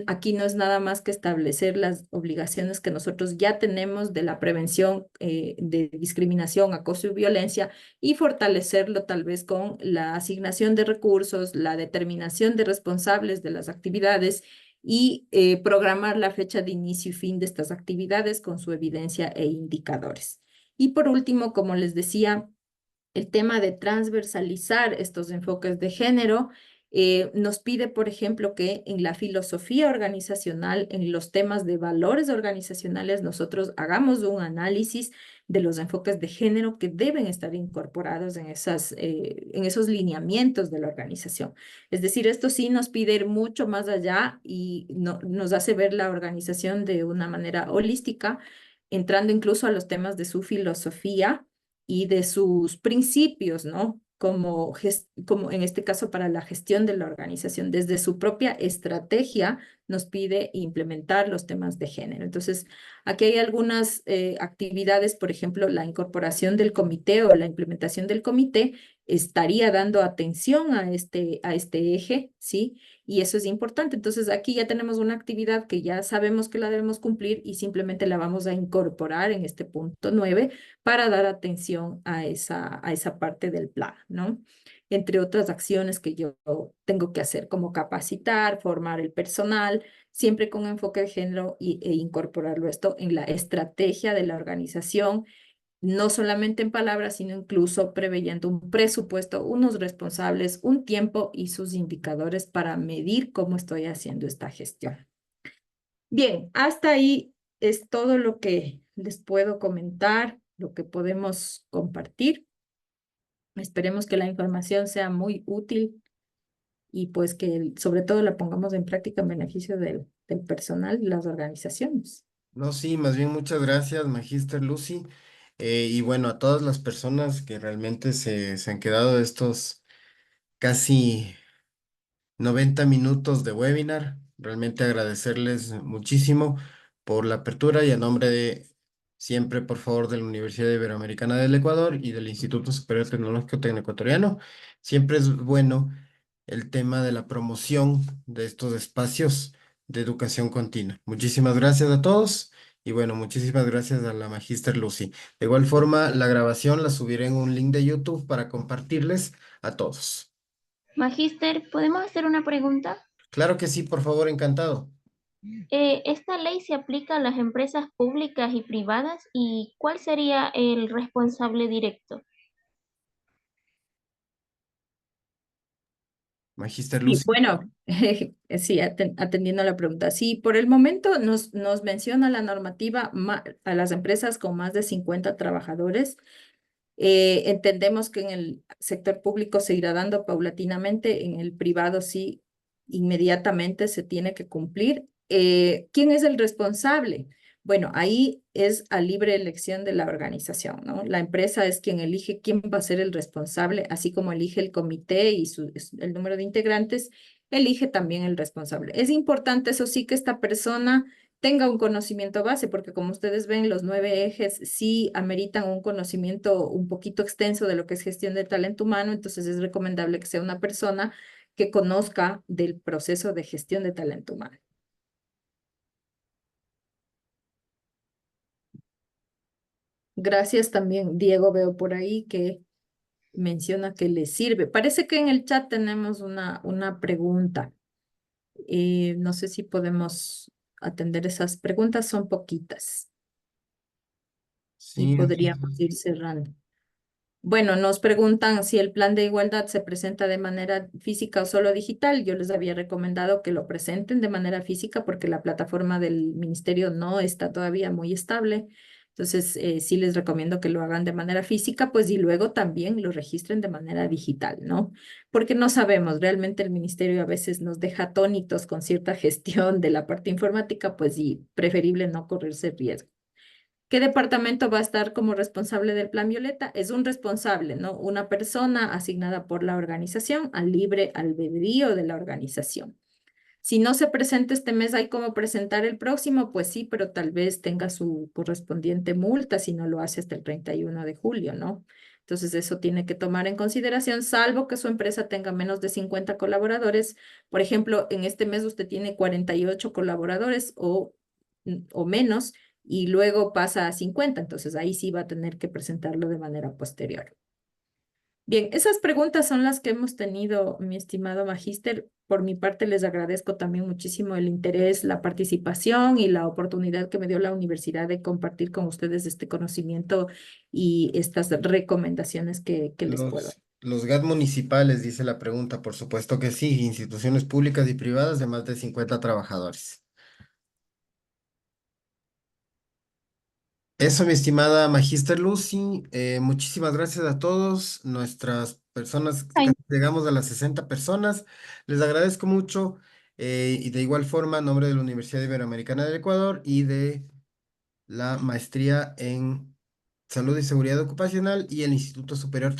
Aquí no es nada más que establecer las obligaciones que nosotros ya tenemos de la prevención de discriminación, acoso y violencia y fortalecerlo tal vez con la asignación de recursos, la determinación de responsables de las actividades y programar la fecha de inicio y fin de estas actividades con su evidencia e indicadores. Y por último, como les decía, el tema de transversalizar estos enfoques de género nos pide, por ejemplo, que en la filosofía organizacional, en los temas de valores organizacionales, nosotros hagamos un análisis de los enfoques de género que deben estar incorporados en esos lineamientos de la organización. Es decir, esto sí nos pide ir mucho más allá y nos hace ver la organización de una manera holística, entrando incluso a los temas de su filosofía y de sus principios, ¿no? Como en este caso para la gestión de la organización, desde su propia estrategia nos pide implementar los temas de género. Entonces, aquí hay algunas actividades, por ejemplo, la incorporación del comité o la implementación del comité estaría dando atención a este eje, ¿sí? Y eso es importante. Entonces, aquí ya tenemos una actividad que ya sabemos que la debemos cumplir y simplemente la vamos a incorporar en este punto 9 para dar atención a esa parte del plan, ¿no? Entre otras acciones que yo tengo que hacer, como capacitar, formar el personal, siempre con enfoque de género e incorporarlo esto en la estrategia de la organización, no solamente en palabras, sino incluso preveyendo un presupuesto, unos responsables, un tiempo y sus indicadores para medir cómo estoy haciendo esta gestión. Bien, hasta ahí es todo lo que les puedo comentar, lo que podemos compartir. Esperemos que la información sea muy útil y pues que sobre todo la pongamos en práctica en beneficio del personal y las organizaciones. No, sí, más bien muchas gracias, Magister Lucy. Y bueno, a todas las personas que realmente se han quedado estos casi 90 minutos de webinar, realmente agradecerles muchísimo por la apertura y a nombre siempre por favor de la Universidad Iberoamericana del Ecuador y del Instituto Superior Tecnológico Tecnoecuatoriano. Siempre es bueno el tema de la promoción de estos espacios de educación continua. Muchísimas gracias a todos y bueno, muchísimas gracias a la Magíster Lucy. De igual forma, la grabación la subiré en un link de YouTube para compartirles a todos. Magíster, ¿podemos hacer una pregunta? Claro que sí, por favor, encantado. ¿Esta ley se aplica a las empresas públicas y privadas y cuál sería el responsable directo? Magíster Y Lucy. bueno, sí, atendiendo a la pregunta. Sí, por el momento nos menciona la normativa a las empresas con más de 50 trabajadores. Entendemos que en el sector público se irá dando paulatinamente, en el privado sí, inmediatamente se tiene que cumplir. ¿Quién es el responsable? Bueno, ahí es a libre elección de la organización, ¿no? La empresa es quien elige quién va a ser el responsable, así como elige el comité y el número de integrantes, elige también el responsable. Es importante, eso sí, que esta persona tenga un conocimiento base, porque como ustedes ven, los 9 ejes sí ameritan un conocimiento un poquito extenso de lo que es gestión de talento humano, entonces es recomendable que sea una persona que conozca del proceso de gestión de talento humano. Gracias también, Diego, veo por ahí que menciona que le sirve. Parece que en el chat tenemos una pregunta. No sé si podemos atender esas preguntas, son poquitas y Sí, podríamos ir cerrando. Bueno, nos preguntan si el plan de igualdad se presenta de manera física o solo digital. Yo les había recomendado que lo presenten de manera física porque la plataforma del ministerio no está todavía muy estable. Entonces, sí les recomiendo que lo hagan de manera física, pues y luego también lo registren de manera digital, ¿no? Porque no sabemos, realmente el ministerio a veces nos deja atónitos con cierta gestión de la parte informática, pues y preferible no correrse riesgo. ¿Qué departamento va a estar como responsable del Plan Violeta? Es un responsable, ¿no? Una persona asignada por la organización al libre albedrío de la organización. Si no se presenta este mes, ¿hay cómo presentar el próximo? Pues sí, pero tal vez tenga su correspondiente multa si no lo hace hasta el 31 de julio, ¿no? Entonces eso tiene que tomar en consideración, salvo que su empresa tenga menos de 50 colaboradores. Por ejemplo, en este mes usted tiene 48 colaboradores o menos y luego pasa a 50, entonces ahí sí va a tener que presentarlo de manera posterior. Bien, esas preguntas son las que hemos tenido, mi estimado magíster. Por mi parte, les agradezco también muchísimo el interés, la participación y la oportunidad que me dio la universidad de compartir con ustedes este conocimiento y estas recomendaciones que les puedo. Los GAT municipales, dice la pregunta, por supuesto que sí, instituciones públicas y privadas de más de 50 trabajadores. Eso, mi estimada Magíster Lucy, muchísimas gracias a todos, nuestras personas, Ay, casi llegamos a las 60 personas, les agradezco mucho y de igual forma, en nombre de la Universidad Iberoamericana del Ecuador y de la maestría en Salud y Seguridad Ocupacional y el Instituto Superior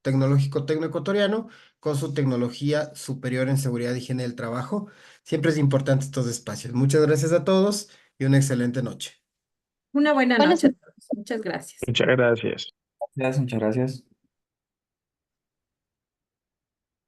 Tecnológico Tecnoecuatoriano con su tecnología superior en seguridad y higiene del trabajo. Siempre es importante estos espacios. Muchas gracias a todos y una excelente noche. Una buena buenas noche a todos. Muchas gracias. Muchas gracias. Gracias, muchas gracias.